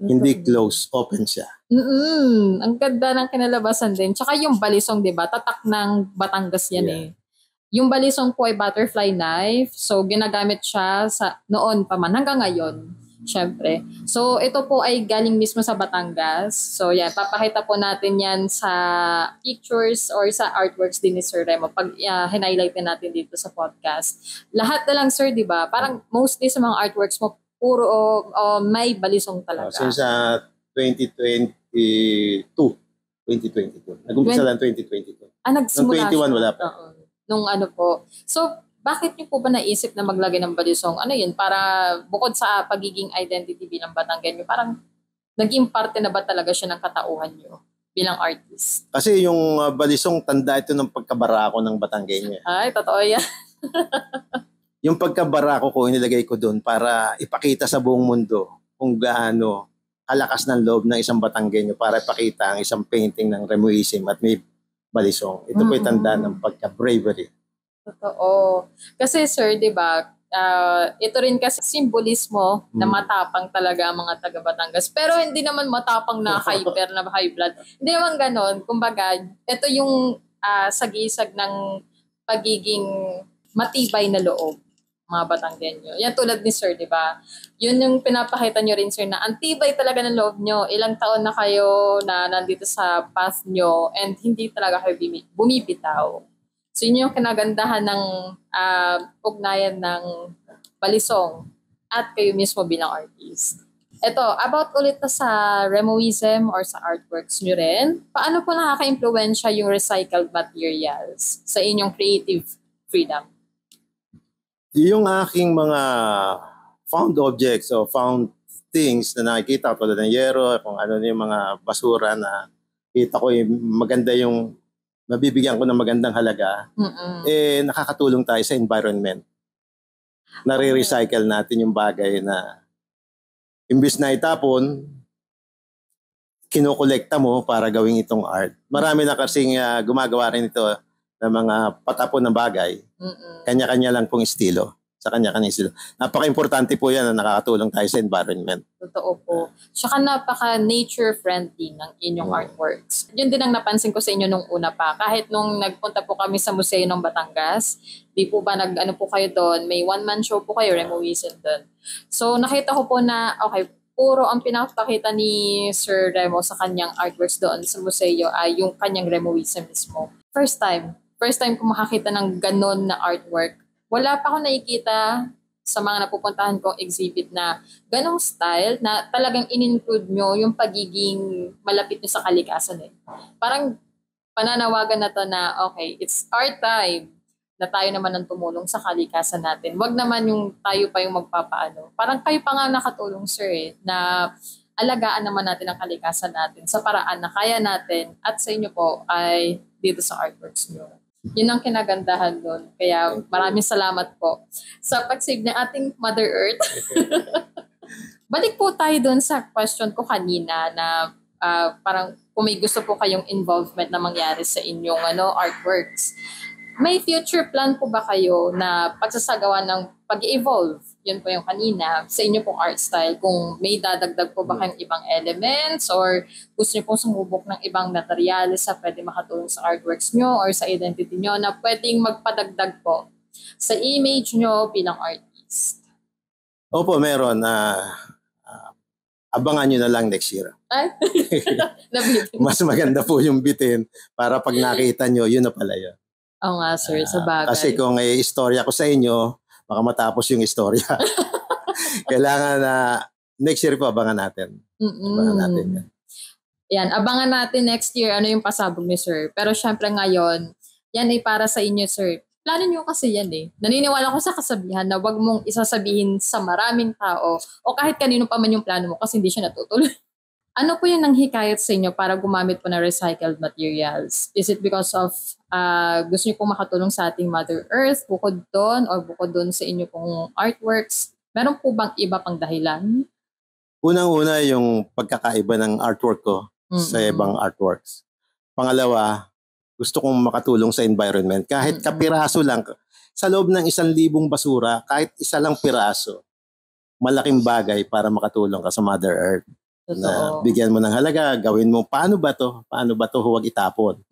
Hindi close, open siya. Ang ganda ng kinalabasan din. Tsaka yung balisong, di ba? Tatak ng Batangas yan Yung balisong po ay butterfly knife. So, ginagamit siya noon pa man hanggang ngayon. Siyempre. So, ito po ay galing mismo sa Batangas. So, yan. Papakita po natin yan sa pictures or sa artworks din ni Sir Remo pag hinighlight natin dito sa podcast. Lahat na lang, sir, di ba? Parang mostly sa mga artworks mo, puro may balisong talaga. Since 2022. Nag-umpisa lang 2022. Nagsimula Noong 21 wala pa. Nung po. So, bakit niyo po ba naisip na maglagay ng balisong? Ano yun? Para bukod sa pagiging identity bilang Batanggenyo, parang naging parte na ba talaga siya ng katauhan niyo bilang artist? Kasi yung balisong tanda ito ng pagkabarako ng Batanggenyo. Ay, totoo yan. Yung pagkabarako ko, inilagay ko doon para ipakita sa buong mundo kung gaano kalakas ng loob ng isang Batanggenyo para ipakita ang isang painting ng Remoism at may balisong. Ito po ay tanda ng pagka-bravery. Totoo. Kasi sir, di ba, ito rin kasi simbolismo na matapang talaga ang mga taga Batangas. Pero hindi naman matapang na hyper na high blood. Hindi naman ganon. Kumbaga, ito yung sagisag ng pagiging matibay na loob mga Batanggenyo. Yan tulad ni sir, di ba? Yun yung pinapakita nyo rin, sir, na antibay talaga ng loob nyo. Ilang taon na kayo na nandito sa path nyo and hindi talaga kayo bumibitaw. So yun yung kinagandahan ng ugnayan ng balisong at kayo mismo bilang artist. Ito, about ulit na sa Remoism or sa artworks nyo rin, paano po nakaka-impluensya yung recycled materials sa inyong creative freedom? Yung aking mga found objects o found things na nakikita ko tulad ng yero, kung ano yung mga basura na kita ko maganda yung mabibigyan ko ng magandang halaga, nakakatulong tayo sa environment. Nare-recycle natin yung bagay na imbis na itapon, kinokolekta mo para gawing itong art. Marami na kasing gumagawa rin ito ng mga patapon ng bagay. Kanya-kanya lang pong estilo. Sa kanya-kanya estilo. Napaka-importante po yan na nakakatulong tayo sa environment. Totoo po. Saka napaka-nature friendly ng inyong artworks. Yun din ang napansin ko sa inyo nung una pa. Kahit nung nagpunta po kami sa Museo ng Batangas, di po ba po kayo doon, may one-man show po kayo, Remoism doon. So nakita ko po na, okay, puro ang pinapakita ni Sir Remo sa kanyang artworks doon sa museo ay yung kanyang Remoism mismo. First time ko makakita ng ganon na artwork. Wala pa ako nakikita sa mga napupuntahan kong exhibit na ganong style na talagang in-include nyo yung pagiging malapit nyo sa kalikasan eh. Parang pananawagan na to na okay, it's our time na tayo naman ang tumulong sa kalikasan natin. Wag naman yung tayo pa yung magpapaano. Parang kayo pa nga nakatulong sir eh, na alagaan naman natin ang kalikasan natin sa paraan na kaya natin at sa inyo po ay dito sa artworks nyo. Yun ang kinagandahan doon. Kaya maraming salamat po sa pag-save ng ating Mother Earth. Balik po tayo doon sa question ko kanina na parang kung may gusto po kayong involvement na mangyari sa inyong artworks. May future plan po ba kayo na pagsasagawa ng pag-evolve? Yun po yung kanina, sa inyo pong art style. Kung may dadagdag po ba kayong ibang elements or gusto niyo pong sumubok ng ibang materyales sa pwede makatulong sa artworks nyo or sa identity nyo na pwedeng magpadagdag po sa image nyo bilang artist. Opo, meron. Abangan nyo na lang next year. Ay? Mas maganda po yung bitin para pag nakita nyo, yun na pala yun. Oo nga sir, sa bagay. Kasi kung istorya ko sa inyo, baka matapos yung istorya. Kailangan na next year po abangan natin. Abangan natin yan. Yan, abangan natin next year ano yung pasabog ni sir. Pero syempre ngayon, yan ay para sa inyo sir. Plano nyo kasi yan eh. Naniniwala ko sa kasabihan na wag mong isasabihin sa maraming tao o kahit kanino pa man yung plano mo kasi hindi siya natutuloy. Ano po yung nanghikayat sa inyo para gumamit po ng recycled materials? Is it because of gusto niyo pong makatulong sa ating Mother Earth bukod doon or bukod doon sa inyo pong artworks? Meron po bang iba pang dahilan? Unang-una yung pagkakaiba ng artwork ko sa ibang artworks. Pangalawa, gusto kong makatulong sa environment. Kahit kapiraso lang, sa loob ng 1,000 basura, kahit isa lang piraso, malaking bagay para makatulong ka sa Mother Earth. Totoo. Na bigyan mo ng halaga, gawin mo, paano ba to? Paano ba to huwag itapon?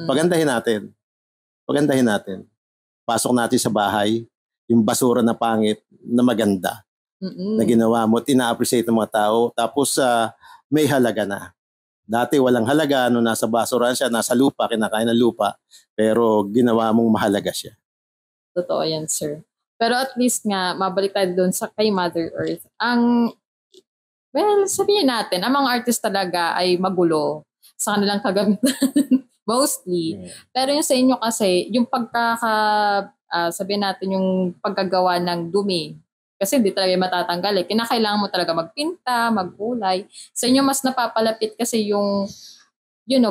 Pagandahin natin. Pagandahin natin. Pasok natin sa bahay, yung basura na pangit, na maganda, na ginawa mo, ina-appreciate ng mga tao, tapos may halaga na. Dati walang halaga, nasa basura siya, nasa lupa, kinakain ng lupa, pero ginawa mong mahalaga siya. Totoo yan, sir. Pero at least nga, mabalik tayo doon sa kay Mother Earth. Well, sabihin natin, ang mga artist talaga ay magulo sa kanilang kagamitan. Mostly. Pero yung sa inyo kasi, yung sabihin natin yung pagkagawa ng dumi, kasi hindi talaga matatanggal eh. Kinakailangan mo talaga magpinta, magkulay. Sa inyo mas napapalapit kasi yung,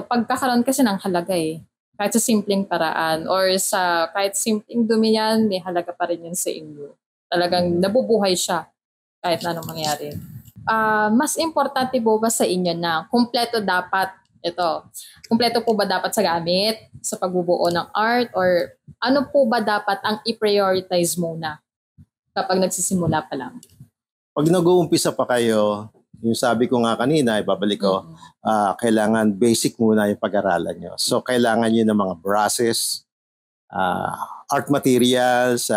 pagkakaroon kasi ng halaga eh. Kahit sa simpleng paraan or sa kahit simpleng dumi yan, may halaga pa rin yun sa inyo. Talagang nabubuhay siya kahit na anong mangyari. Mas importante po ba sa inyo na kumpleto po ba dapat sa gamit, sa pagbubuo ng art, or ano po ba dapat ang i-prioritize muna kapag nagsisimula pa lang? Pag nag-uumpisa pa kayo, yung sabi ko nga kanina, ibabalik ko, kailangan basic muna yung pag-aralan nyo. So, kailangan nyo ng mga brushes, art materials,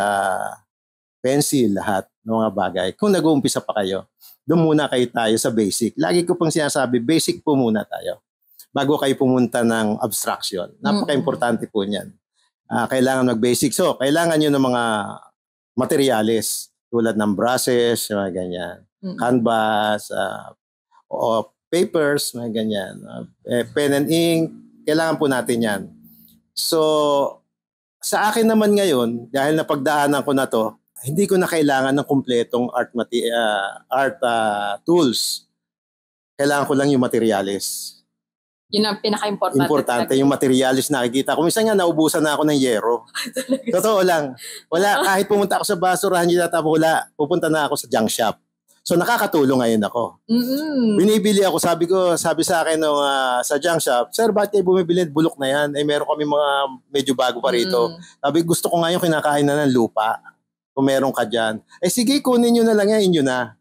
pencil, lahat ng mga bagay. Kung nag-uumpisa pa kayo, doon muna kayo tayo sa basic. Lagi ko pang sinasabi, basic po muna tayo bago kayo pumunta ng abstraction. Napaka-importante po niyan. Kailangan mag-basic. So, kailangan nyo ng mga materials tulad ng brushes, mga ganyan, canvas, o papers, mga ganyan, pen and ink. Kailangan po natin yan. So, sa akin naman ngayon, dahil napagdaanan ko na to, hindi ko na kailangan ng kumpletong art tools. Kailangan ko lang yung materials. Yun ang pinaka-importante. Importante, yung materials nakikita ko. Minsan nga, naubusan na ako ng yero. Totoo lang. Wala, kahit pumunta ako sa basurahan, wala. Pupunta na ako sa junk shop. So, nakakatulong ngayon ako. Binibili ako, sabi sa akin sa junk shop, "Sir, bakit kayo bumibili? Bulok na yan. Meron kami mga medyo bago pa rito." Sabi, gusto ko ngayon kinakain na ng lupa. Kung meron ka dyan. Sige, kunin nyo na lang yan, inyo na.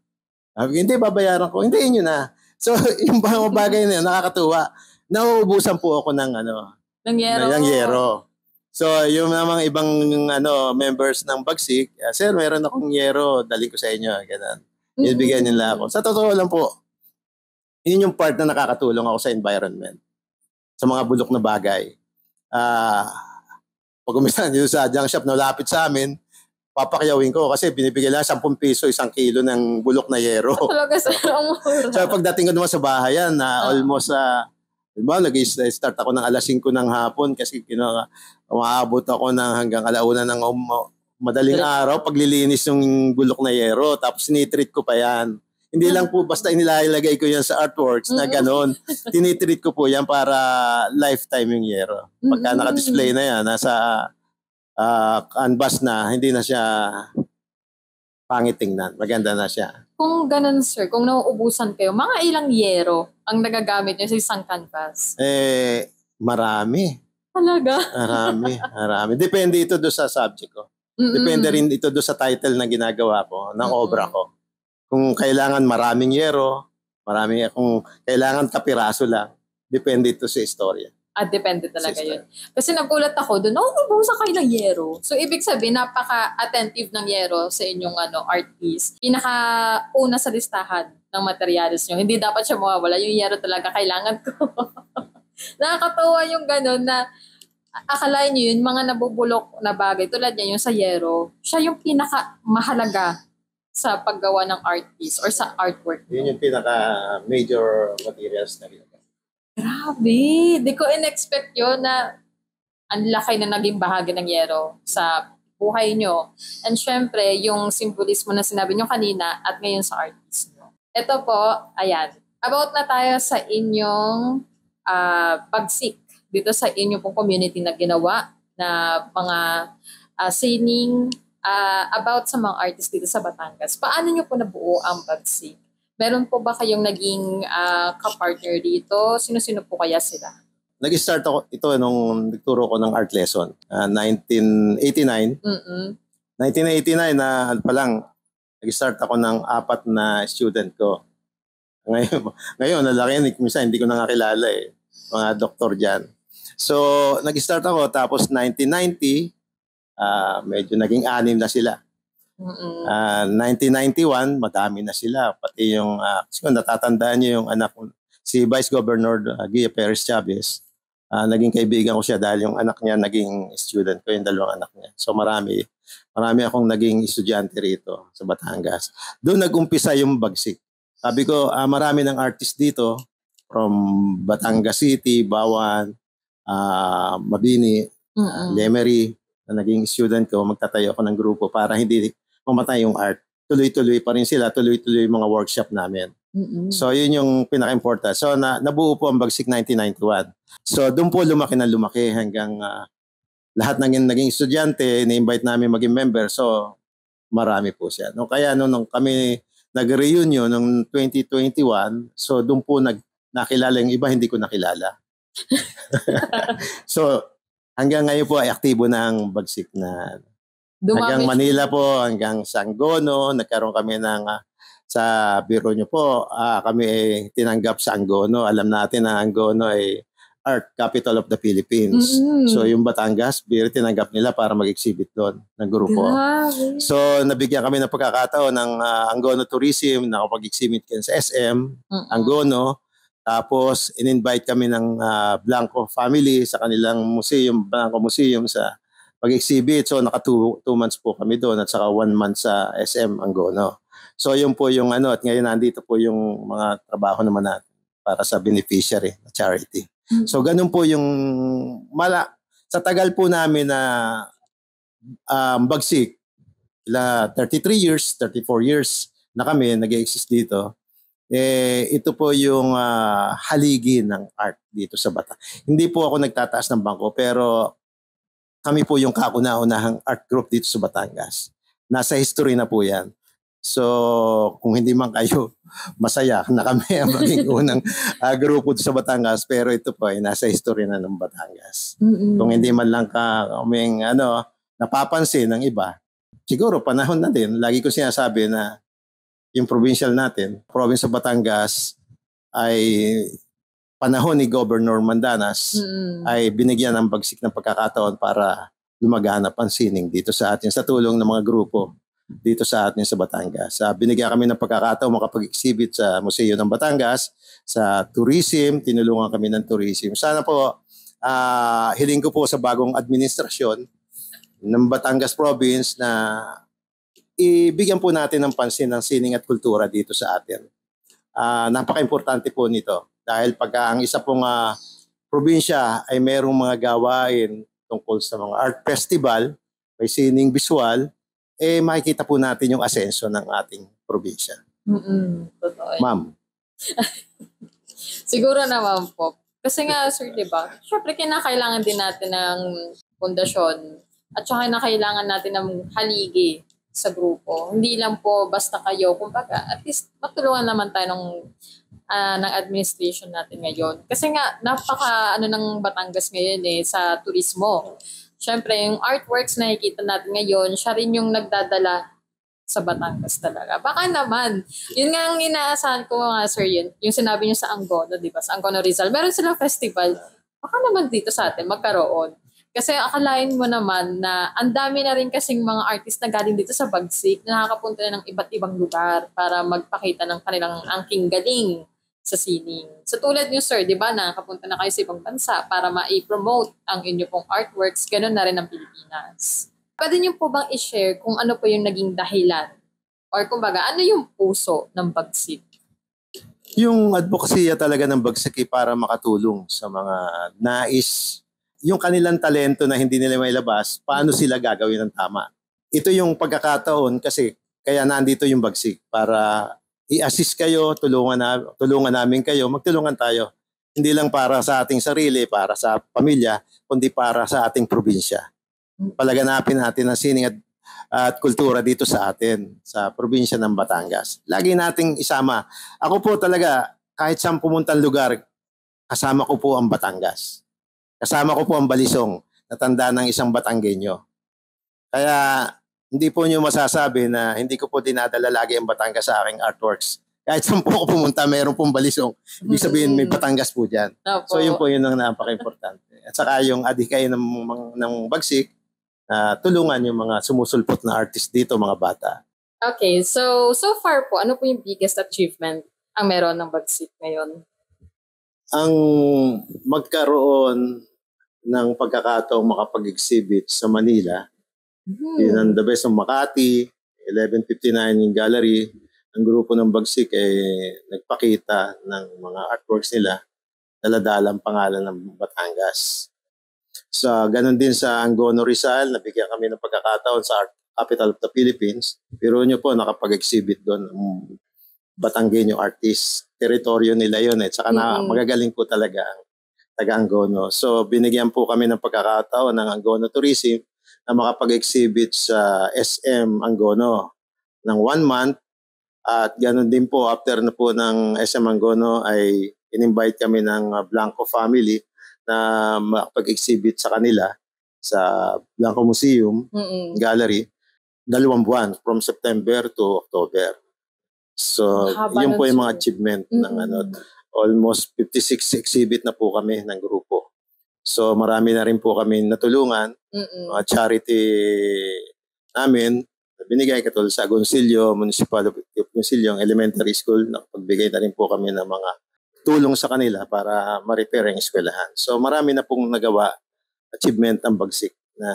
Sabi, hindi, babayaran ko. Hindi, inyo na. So, yung mga bagay na yun, nakakatuwa. Nauubusan po ako ng yero. So, yung mga ibang members ng Bagsik, "Sir, meron akong yero, dali ko sa inyo." Ganun. Ibigyan nila ako. Sa totoo lang po, yun yung part na nakakatulong ako sa environment. Sa mga bulok na bagay. Pag umisan dito sa junk shop na lapit sa amin, papakyawin ko kasi binibigay lang 10 piso 1 kilo ng bulok na yero. Talaga sir, ang mura. So pagdating ko naman sa bahayan na almost diba, nag-start ako ng alas 5 ng hapon kasi umaabot ako ng hanggang alauna ng madaling araw paglilinis ng bulok na yero. Tapos tinitreat ko pa yan. Hindi lang po basta inilalagay ko yan sa artworks na gano'n. Tinitreat ko po yan para lifetime yung yero. Pagka naka-display na yan, nasa canvas na, hindi na siya pangit tingnan. Maganda na siya. Kung ganun sir, kung nauubusan kayo, mga ilang yero ang nagagamit niyo sa isang canvas? Marami. Talaga? Marami. Depende ito doon sa subject ko. Depende rin ito doon sa title na ginagawa ko, ng obra ko. Kung kailangan maraming yero, kung kailangan kapiraso lang, depende ito sa istorya. Depende talaga yun. Kasi nagulat ako doon, nauubusan kayo ng yero. So, ibig sabihin, napaka-attentive ng yero sa inyong art piece. Pinaka-una sa listahan ng materials nyo. Hindi dapat siya mawawala. Yung yero talaga kailangan ko. Nakakatawa yung gano'n na akalain nyo yun, mga nabubulok na bagay, tulad niya yung sa yero, siya yung pinaka-mahalaga sa paggawa ng art piece or sa artwork. Yun yung pinaka-major materials na ginagawa. Grabe! Di ko in-expect yun na ang laki na naging bahagi ng yero sa buhay nyo. And syempre, yung symbolismo na sinabi nyo kanina at ngayon sa art piece nyo. Ito po, ayan. About na tayo sa inyong pagsik dito sa inyong pong community na ginawa na mga sining about sa mga artists dito sa Batangas. Paano nyo po nabuo ang pagsik? Meron po ba kayong naging ka-partner dito? Sino-sino po kaya sila? Nag-start ako ito nung nagturo ko ng art lesson. 1989. 1989 na pa lang, nag-start ako ng 4 na student ko. Ngayon nalaki, minsan hindi ko na nakilala mga doktor dyan. So, nag-start ako tapos 1990, medyo naging 6 na sila. 1991, madami na sila. Pati yung, natatandaan niyo yung anak ko, si Vice Governor Gia Perez Chavez. Naging kaibigan ko siya dahil yung anak niya naging student ko, yung 2 anak niya. So marami akong naging estudyante rito sa Batangas. Doon nag-umpisa yung bagsik. Sabi ko, marami ng artist dito from Batangas City, Bawan, Mabini, Lemery, na naging student ko. Magtatayo ako ng grupo para hindi mamatay yung art. Tuloy-tuloy pa rin sila, tuloy-tuloy yung mga workshop namin. So yun yung pinaka-important. So nabuo po ang Bagsik 1991. So doon po lumaki hanggang lahat ng naging estudyante, na-invite namin maging member. So marami po siya. Kaya nung kami nag-reunion noong 2021, so doon po nakilala yung iba, hindi ko nakilala. So hanggang ngayon po ay aktibo na ang Bagsik na hanggang Manila po, hanggang Sangono, nagkaroon kami ng sa biro nyo po, kami ay tinanggap sa Angono. Alam natin na Angono ay Art Capital of the Philippines. So yung Batangas, tinanggap nila para mag-exhibit doon ng grupo. So nabigyan kami ng pagkakataon ng Angono Tourism, nakapag-exhibit sa SM, Angono. Tapos in-invite kami ng Blanco family sa kanilang museum, Blanco Museum sa pag-exhibit. So naka 2 months po kami doon at saka 1 month sa SM Angono. So yun po yung at ngayon nandito po yung mga trabaho naman natin para sa beneficiary na charity. So ganun po yung sa tagal po namin na Bagsik, 33 years, 34 years na kami nag-exist dito. Ito po yung haligi ng art dito sa Batangas. Hindi po ako nagtataas ng bangko pero kami po yung kauna-unahang art group dito sa Batangas. Nasa history na po yan. So, kung hindi man kayo masaya na kami ang maging unang grupo sa Batangas, pero ito po ay nasa history na ng Batangas. Kung hindi man lang kaming napapansin ng iba, siguro panahon na din. Lagi ko sinasabi na yung provincial natin, province sa Batangas, ay panahon ni Governor Mandanas ay binigyan ng Bagsik ng pagkakataon para lumaganap ang sining dito sa atin sa tulong ng mga grupo dito sa atin sa Batangas. Binigyan kami ng pagkakataon makapag-exhibit sa Museo ng Batangas, sa tourism, tinulungan kami ng tourism. Sana po, hiling ko po sa bagong administrasyon ng Batangas Province na ibigyan po natin ng pansin ng sining at kultura dito sa atin. Napaka-importante po nito dahil pagka ang isa pong probinsya ay merong mga gawain tungkol sa mga art festival, may sining visual, makikita po natin yung asenso ng ating probinsya. Totoo. Ma'am. Siguro naman po. Kasi nga, sir, di ba? Siyempre, kinakailangan din natin ng pundasyon at saka kinakailangan natin ng haligi sa grupo. Hindi lang po basta kayo. Kumbaga, at least matulungan naman tayo ng administration natin ngayon. Kasi nga, ng Batangas ngayon sa turismo. Siyempre, yung artworks na nakikita natin ngayon, siya rin yung nagdadala sa Batangas talaga. Baka naman, yun nga ang inaasahan ko nga, sir, yung sinabi niyo sa Angono, di ba? Sa Angono Rizal, meron silang festival. Baka naman dito sa atin, magkaroon. Kasi akalain mo naman na ang dami na rin kasing mga artist na galing dito sa Bagsik na nakakapunta na ng iba't ibang lugar para magpakita ng kanilang angking galing sa sining. So tulad niyo, sir, di ba, nakakapunta na kayo sa ibang bansa para ma-promote ang inyo pong artworks, ganun na rin ang Pilipinas. Pwede niyo po bang i-share kung ano po yung naging dahilan? Or kumbaga, ano yung puso ng Bagsik? Yung advokasya talaga ng Bagsik para makatulong sa mga nais, yung kanilang talento na hindi nila mailabas, paano sila gagawin ng tama. Ito yung pagkakataon kasi kaya nandito yung Bagsik para i-assist kayo, tulungan namin kayo, magtulungan tayo. Hindi lang para sa ating sarili, para sa pamilya, kundi para sa ating probinsya. Palaganapin natin ang sining at kultura dito sa atin, sa probinsya ng Batangas. Lagi nating isama. Ako po talaga, kahit saan pumuntang lugar, kasama ko po ang Batangas. Kasama ko po ang Balisong, na tanda ng isang Batanggenyo. Kaya hindi po nyo masasabi na hindi ko po dinadala lagi ang Batangas sa aking artworks. Kahit saan po ako pumunta, meron pong Balisong. Ibig sabihin, may Batangas po dyan. So yun po yun ang napaka-importante. At saka yung adhikay ng Bagsik, tulungan yung mga sumusulpot na artist dito, mga bata. Okay, so far po, ano po yung biggest achievement ang meron ng Bagsik ngayon? Ang magkaroon ng pagkakataong makapag-exhibit sa Manila, yun ang the best ng Makati, 1159 yung gallery. Ang grupo ng Bagsik ay nagpakita ng mga artworks nila, daladalang pangalan ng Batangas. So, ganun din sa Angono Rizal, nabigyan kami ng pagkakataon sa Art Capital of the Philippines. Pero nyo po, nakapag-exhibit doon ang Batanggenyo artist. Teritoryo nila yun at saka magagaling po talaga ang taga-Angono. So, binigyan po kami ng pagkakataon ng Angono Tourism na makapag-exhibit sa SM Angono ng 1 month. At ganun din po, after na po ng SM Angono ay in-invite kami ng Blanco family na makapag-exhibit sa kanila sa Blanco Museum Gallery 2 buwan from September to October. So, yun po yung mga achievement ng almost 56 exhibit na po kami ng grupo. So, marami na rin po kami natulungan. Mga charity namin, binigay katulad sa Agoncillo, Municipal of Agoncillo, elementary school, nakapagbigay na rin po kami ng mga tulong sa kanila para ma-repair ang eskwelahan. So marami na pong nagawa, achievement ang Bagsik na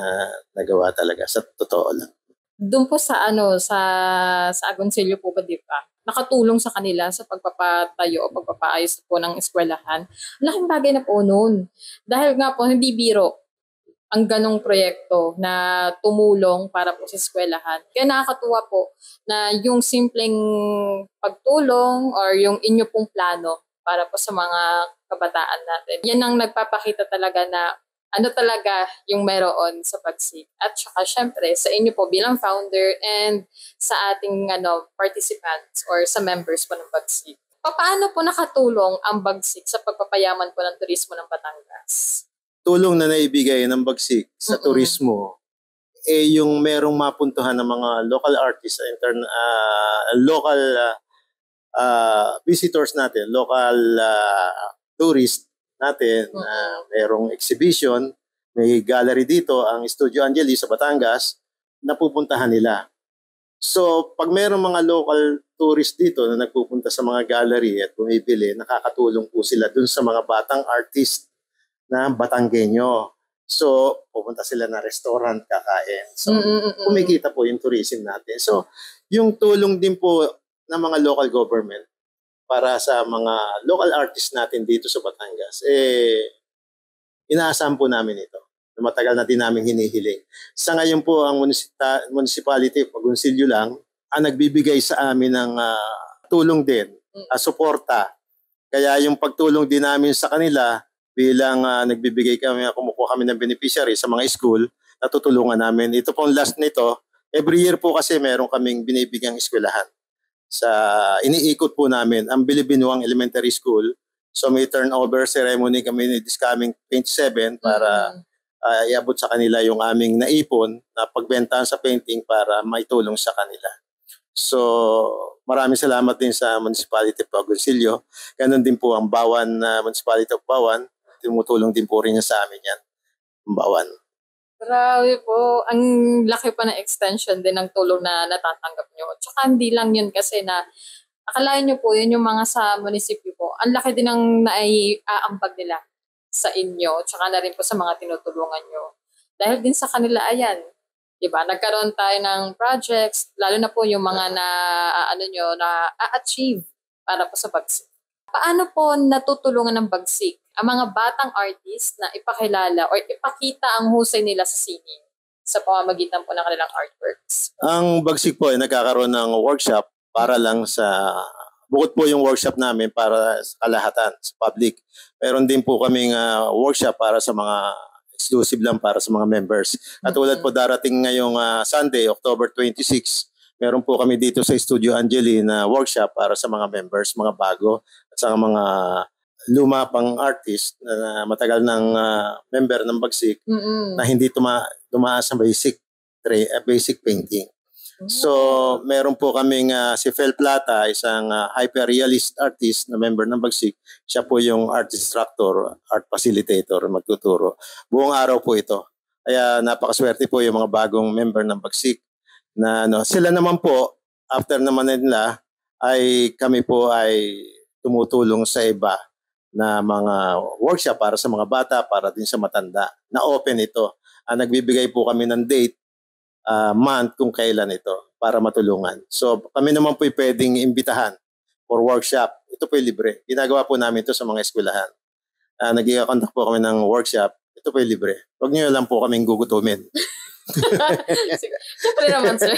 nagawa talaga sa totoo lang. Doon po sa sa Agoncillo po ba, di ba? Nakatulong sa kanila sa pagpapatayo o pagpapaayos po ng eskwelahan. Laking bagay na po noon. Dahil nga po, hindi biro ang ganong proyekto na tumulong para po sa eskwelahan. Kaya nakakatuwa po na yung simpleng pagtulong or yung inyo pong plano para po sa mga kabataan natin. Yan ang nagpapakita talaga na ano talaga yung meron sa Bagsik. At saka syempre sa inyo po bilang founder and sa ating participants or sa members po ng Bagsik. Paano po nakatulong ang Bagsik sa pagpapayaman po ng turismo ng Batangas? Tulong na naibigay ng Bagsik sa turismo yung merong mapuntuhan ng mga local artists, local visitors natin, local tourists natin, merong exhibition, may gallery dito, ang Studio Angeli sa Batangas, napupuntahan nila. So, pag merong mga local tourists dito na nagpupunta sa mga gallery at bumibili, nakakatulong po sila dun sa mga batang artist na Batanggenyo. So, pupunta sila na restaurant, kakain. So, kumikita po yung tourism natin. So, yung tulong din po ng mga local government para sa mga local artists natin dito sa Batangas, inaasahan po namin ito. Matagal na din namin hinihiling. Sa ngayon po, ang municipality, Agoncillo lang, ang nagbibigay sa amin ng tulong din, suporta. Kaya yung pagtulong din namin sa kanila, bilang nagbibigay kami, kumukuha kami ng beneficiary sa mga school, natutulungan namin. Ito pong last nito, every year po kasi meron kaming binibigyang eskwelahan. Iniikot po namin ang Bilibinuang Elementary School. So may turnover ceremony kami this coming 27 para iabot sa kanila yung aming naipon na pagbentahan sa painting para maitulong sa kanila. So maraming salamat din sa Municipality of Agoncillo. Ganun din po ang Bawan Municipality of Bawan. Tumutulong din po rin sa amin yan, ang Bawan. Grabe po. Ang laki pa ng extension din ng tulong na natatanggap nyo. Tsaka hindi lang yun kasi na akalain nyo po yun yung mga sa munisipyo po. Ang laki din ng naiaambag nila sa inyo. Tsaka na rin po sa mga tinutulungan nyo. Dahil din sa kanila, ayan, diba? Nagkaroon tayo ng projects, lalo na po yung mga na achieve para po sa Bagsik. Paano po natutulungan ng Bagsik ang mga batang artist na ipakilala o ipakita ang husay nila sa singing sa pamamagitan po ng kanilang artworks? Ang Bagsik po ay nagkakaroon ng workshop para lang sa, bukod po yung workshop namin para sa kalahatan, sa public. Meron din po kaming workshop para sa mga exclusive lang para sa mga members. At tulad po darating ngayong Sunday, October 26, meron po kami dito sa Studio Angeli na workshop para sa mga members, mga bago, at sa mga luma pang artist na matagal ng member ng Bagsik na hindi tumaas sa basic painting. So, meron po kaming si Fel Plata, isang hyper-realist artist na member ng Bagsik. Siya po yung art instructor, art facilitator, magtuturo. Buong araw po ito. Kaya napakaswerte po yung mga bagong member ng Bagsik. Na, sila naman po, after naman nila, ay kami po ay tumutulong sa iba na mga workshop para sa mga bata, para din sa matanda. Na open ito. Nagbibigay po kami ng date, month kung kailan ito para matulungan. So kami naman po pwedeng imbitahan for workshop. Ito po libre. Ginagawa po namin ito sa mga eskwelahan. Nag-i-conduct po kami ng workshop. Ito po libre. Huwag niyo lang po kaming gugutumin. Siyempre naman, sir.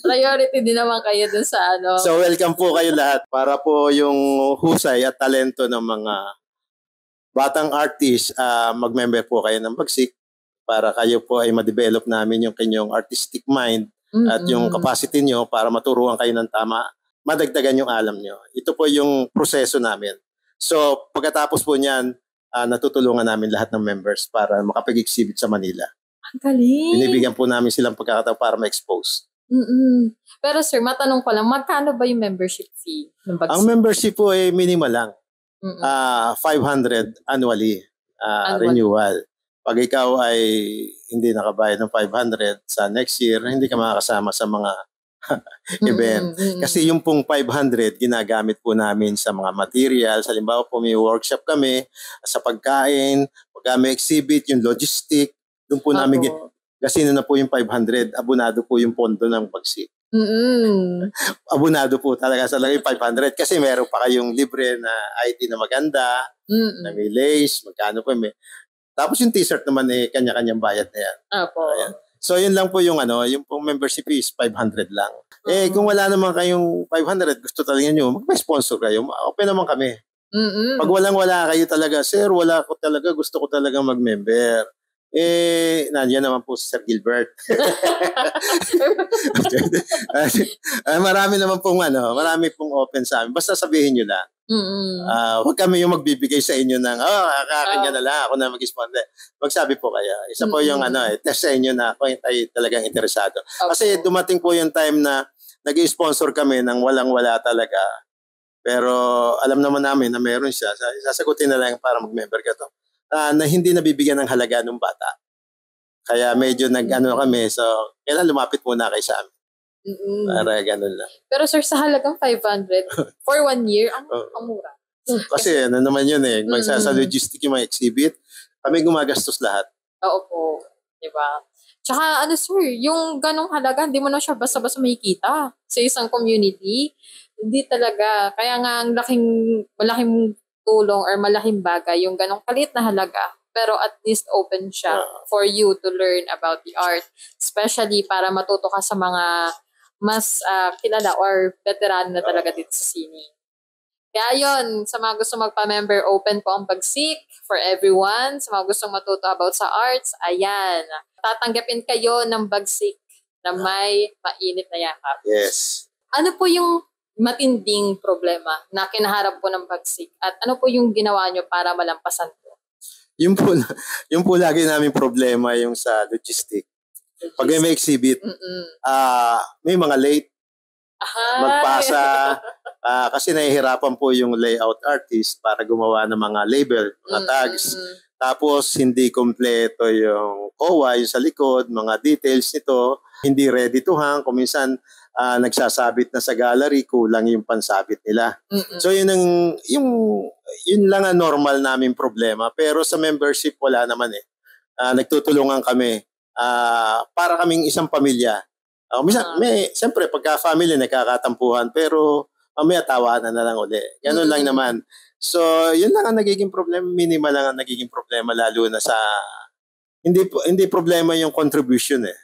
Priority din naman kayo dun sa ano. So welcome po kayo lahat para po yung husay at talento ng mga batang artist, mag-member po kayo ng Bagsik para kayo po ay ma-develop namin yung kanyang artistic mind at yung capacity nyo para maturuan kayo ng tama, madagdagan yung alam nyo. Ito po yung proseso namin. So pagkatapos po niyan, natutulungan namin lahat ng members para makapag-exhibit sa Manila. Ang galing. Binibigyan po namin silang pagkakataon para ma-expose. Pero sir, matanong ko lang, magkano ba yung membership fee ng Bagsik? Ang membership po ay minimal lang. 500 annually, renewal. Pag ikaw ay hindi nakabayad ng 500 sa next year, hindi ka makakasama sa mga event. Kasi yung pong 500, ginagamit po namin sa mga materials. Halimbawa po may workshop kami sa pagkain, pag may exhibit, yung logistic, doon po namin kasino na po yung 500, abonado po yung pondo ng Bagsik. Abonado po talaga sa yung 500 kasi meron pa kayong libre na ID na maganda, na may lace, magkano po may. Tapos yung t-shirt naman kanya-kanyang bayad na yan. Ayan. So yun lang po yung yung pong membership is 500 lang. Kung wala naman kayong 500, gusto talaga nyo, mag-sponsor kayo, open naman kami. Pag walang-wala kayo talaga, sir, wala ko talaga, gusto ko talaga mag-member. Nandiyan naman po si Sir Gilbert. Marami naman pong marami pong open sa amin. Basta sabihin nyo lang. Huwag kami yung magbibigay sa inyo ng kakanya na lang, ako na mag-sponsor. Magsabi po kayo. Isa po yung test sa inyo na ako ay talagang interesado. Kasi dumating po yung time na nag-sponsor kami ng walang-wala talaga. Pero alam naman namin na meron siya. Sasagutin na lang para mag-member ka to. Na hindi nabibigyan ng halaga ng bata. Kaya medyo kami. So, kailan lumapit muna kayo sa amin. Para ganun lang. Pero sir, sa halagang 500 for 1 year, ang mura. Kasi naman yun magsasa logistic yung mga exhibit. Kami gumagastos lahat. Oo po. Diba? Tsaka sir, yung ganong halaga, hindi mo na siya basta-basta makikita sa isang community. Hindi talaga. Kaya nga ang malaking tulong or malaking bagay yung ganong kalit na halaga. Pero at least open siya for you to learn about the art. Especially para matuto ka sa mga mas kilala or veteran na talaga dito sa sine. Kaya yun, sa mga gusto magpa-member, open po ang Bagsik for everyone. Sa mga gustong matuto about sa arts, ayan. Tatanggapin kayo ng Bagsik na may mainit na yakap. Yes. Ano po yung matinding problema na kinaharap po ng Bagsik? At ano po yung ginawa nyo para malampasan po? Yung po lagi namin problema yung sa logistic. Pag may exhibit, may mga late, magpasa, kasi nahihirapan po yung layout artist para gumawa ng mga label, mga tags. Tapos hindi kompleto yung COA, yung sa likod, mga details nito, hindi ready to hang. Kung minsan nagsasabit na sa gallery, kulang yung pansabit nila. So yun lang ang normal namin problema. Pero sa membership wala naman eh. Nagtutulungan kami. Para kaming isang pamilya. Siyempre, pagka-family, nagkakatampuhan, pero mamaya tawanan na lang uli. Ganun lang naman. So, yun lang ang nagiging problema. Minimal lang ang nagiging problema, lalo na sa... Hindi problema yung contribution eh.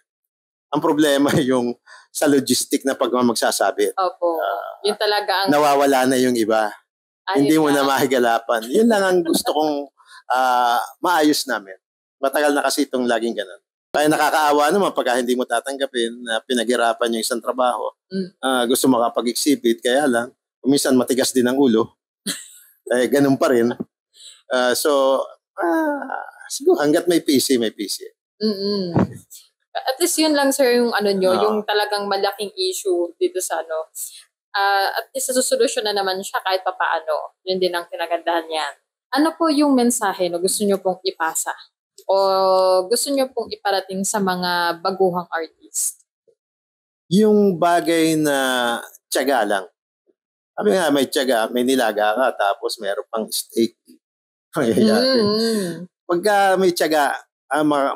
Ang problema yung sa logistic na magsasabit. Opo. Yun talaga ang... Nawawala na yung iba. Hindi mo na mahigalapan. Yun lang ang gusto kong maayos namin. Matagal na kasi itong laging ganun. Kaya nakakaawa naman pagka hindi mo tatanggapin na pinaghirapan yung isang trabaho. Gusto makapag-exhibit, kaya lang, minsan matigas din ang ulo. Ganun pa rin. Siguro hanggat may PC, may PC. At least yun lang sir yung yung talagang malaking issue dito sa at least susolusyon na naman siya kahit papaano. Yun din ang kinagandahan niyan. Ano po yung mensahe na gusto nyo pong ipasa? O gusto nyo pong iparating sa mga baguhang artist? Yung bagay na tiyaga lang. Sabi nga, may tiyaga, may nilaga ka, tapos mayroon pang steak. Pagka may tiyaga,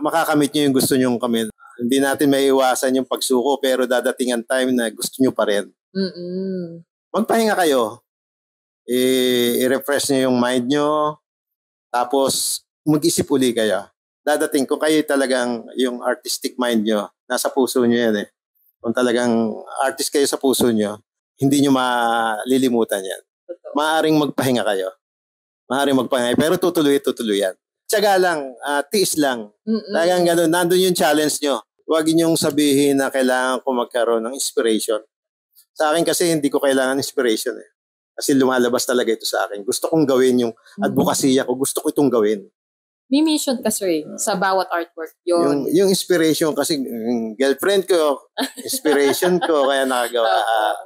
makakamit nyo yung gusto nyo kamit. Hindi natin may iwasan yung pagsuko, pero dadating ang time na gusto nyo pa rin. Magpahinga kayo. I-refresh nyo yung mind nyo, tapos mag-isip uli kayo. Dadating, kung kayo talagang yung artistic mind nyo, nasa puso nyo yan eh. Kung talagang artist kayo sa puso nyo, hindi nyo malilimutan yan. Maaring magpahinga kayo. Pero tutuloy yan. Tiyaga lang, tiis lang. Talagang ganun, nandun yung challenge nyo. Huwag ninyong sabihin na kailangan ko magkaroon ng inspiration. Sa akin kasi hindi ko kailangan inspiration eh. Kasi lumalabas talaga ito sa akin. Gusto kong gawin yung advokasya ko. Gusto ko itong gawin. May mission ka, sir, sa bawat artwork. Yung inspiration kasi yung girlfriend ko, inspiration ko, kaya nakagawa.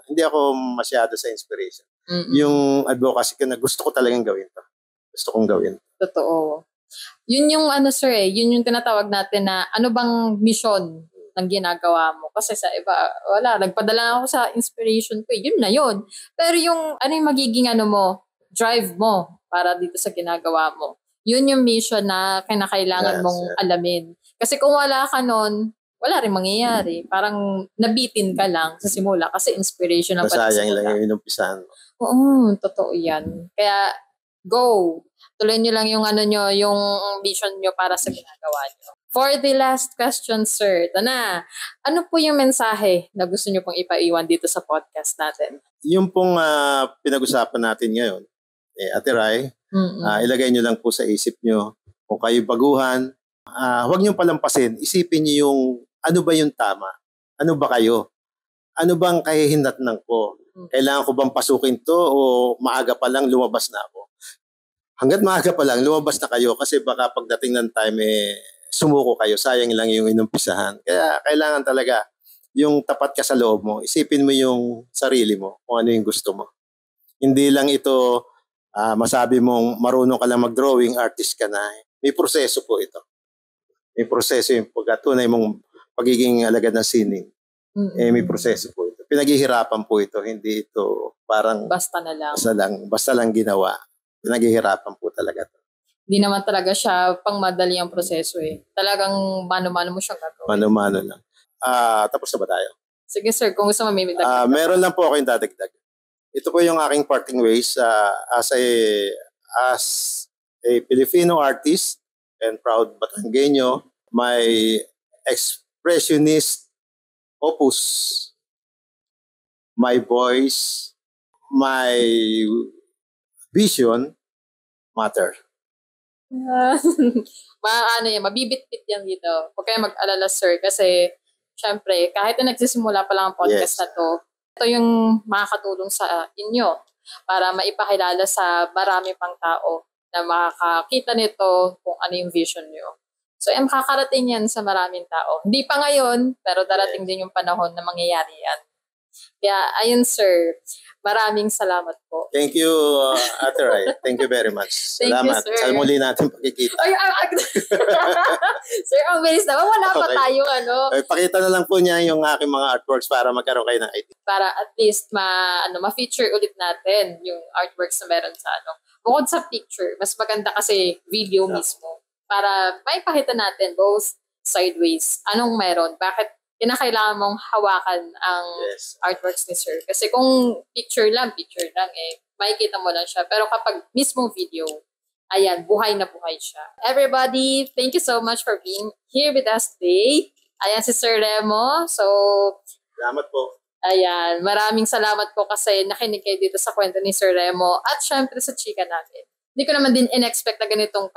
Hindi ako masyado sa inspiration. Yung advocacy ko na gusto ko talagang gawin to. Gusto kong gawin. Totoo. Yun yung sir yun yung tinatawag natin na ano bang mission ng ginagawa mo. Kasi sa iba, wala, nagpadala ako sa inspiration ko. Yun na yun. Pero yung yung magiging drive mo para dito sa ginagawa mo. Yun yung mission na kinakailangan mong alamin. Kasi kung wala ka nun, wala rin mangyayari. Parang nabitin ka lang sa simula kasi inspiration ang masayang lang yung inumpisahan mo. Oo, totoo yan. Kaya, go. Tuloy nyo lang yung yung vision nyo para sa ginagawa nyo. For the last question, sir, ito na. Ano po yung mensahe na gusto nyo pong ipaiwan dito sa podcast natin? Yung pong pinag-usapan natin ngayon, Ate Rai, ilagay nyo lang po sa isip nyo. Kung kayo baguhan, huwag nyo palampasin. Isipin nyo yung ano ba yung tama? Ano ba kayo? Ano bang kahihinatnan ko? Kailangan ko bang pasukin to o maaga pa lang lumabas na ako? Hanggat maaga pa lang, lumabas na kayo kasi baka pagdating ng time, sumuko kayo. Sayang lang yung inumpisahan. Kaya kailangan talaga yung tapat ka sa loob mo. Isipin mo yung sarili mo kung ano yung gusto mo. Hindi lang ito masabi mong marunong ka lang mag-drawing, artist ka na. May proseso po ito. May proseso yung pagkatunay mong pagiging alagad ng sining. May proseso po ito. Pinaghihirapan po ito. Hindi ito parang basta na lang. Basta lang ginawa. Pinaghihirapan po talaga ito. Hindi naman talaga siya pangmadali ang proseso eh. Talagang mano-mano mo siyang gagawin. Mano-mano lang. Tapos na ba tayo? Sige sir, kung gusto mo may dagdag. Meron lang po ako yung dadagdag. Ito po yung aking parting ways as a Filipino artist and proud Batanggenyo, my expressionist opus, my voice, my vision matter. Ano yan, mabibit-bit yan dito. Huwag kayo mag-alala sir kasi syempre kahit na nagsisimula pa lang ang podcast na to, ito yung makakatulong sa inyo para maipakilala sa marami pang tao na makakakita nito kung ano yung vision nyo. So, makakarating yan sa maraming tao. Hindi pa ngayon, pero darating din yung panahon na mangyayari yan. Kaya, ayun sir, maraming salamat po. Thank you, Ate Rai. Thank you very much. Thank Salamat. you, sir. Sa muli natin pagkikita. Ay, sir, ang bilis naman. Wala pa tayong ano. Pakita na lang po niya yung aking mga artworks para magkaroon kayo ng idea. Para at least ma-feature ulit natin yung artworks na meron sa ano. Bukod sa picture, mas maganda kasi video mismo. Para maipakita natin both sideways. Anong meron? Bakit kinakailangan mong hawakan ang artworks ni sir? Kasi kung picture lang eh, makikita mo lang siya. Pero kapag mismong video, ayan, buhay na buhay siya. Everybody, thank you so much for being here with us today. Ayan si Sir Remo. So, salamat po. Ayan, maraming salamat po kasi nakinig kayo dito sa kwento ni Sir Remo at syempre sa chika namin. Hindi ko naman din in-expect na ganitong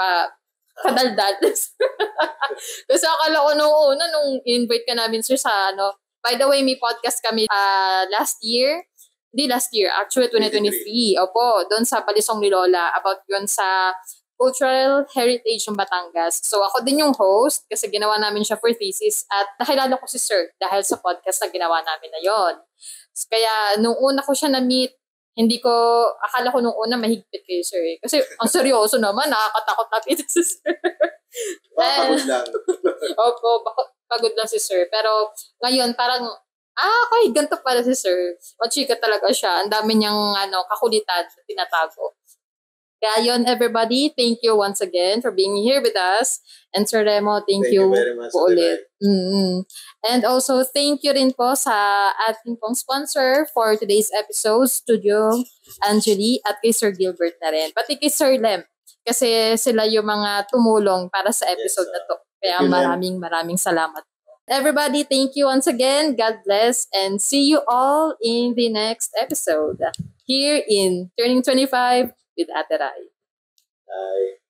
kadaldal. Kasi akala ko nung in-invite ka namin sir sa ano, by the way, may podcast kami actually 2023. Opo, doon sa Balisong ni Lola about yun sa cultural heritage ng Batangas. So ako din yung host kasi ginawa namin siya for thesis at nakilala ko si sir dahil sa podcast na ginawa namin na yon. Kaya nung una ko siya na-meet, akala ko nung una mahigpit kayo sir eh. Kasi ang seryoso naman, nakakatakot na dito si sir. Pagod lang. Opo, pagod lang si sir. Pero ngayon parang, okay, ganito pala si sir. Machika talaga siya. Ang dami niyang kakulitan na tinatago. Kaya yun, everybody, thank you once again for being here with us. And Sir Remo, thank you very much po ulit. And also, thank you rin po sa ating pong sponsor for today's episode, Studio Angeli, at kay Sir Gilbert na rin. Pati kay Sir Lem, kasi sila yung mga tumulong para sa episode na to. Kaya maraming salamat. Everybody, thank you once again. God bless and see you all in the next episode here in Turning 25 with Ate Rai. Bye.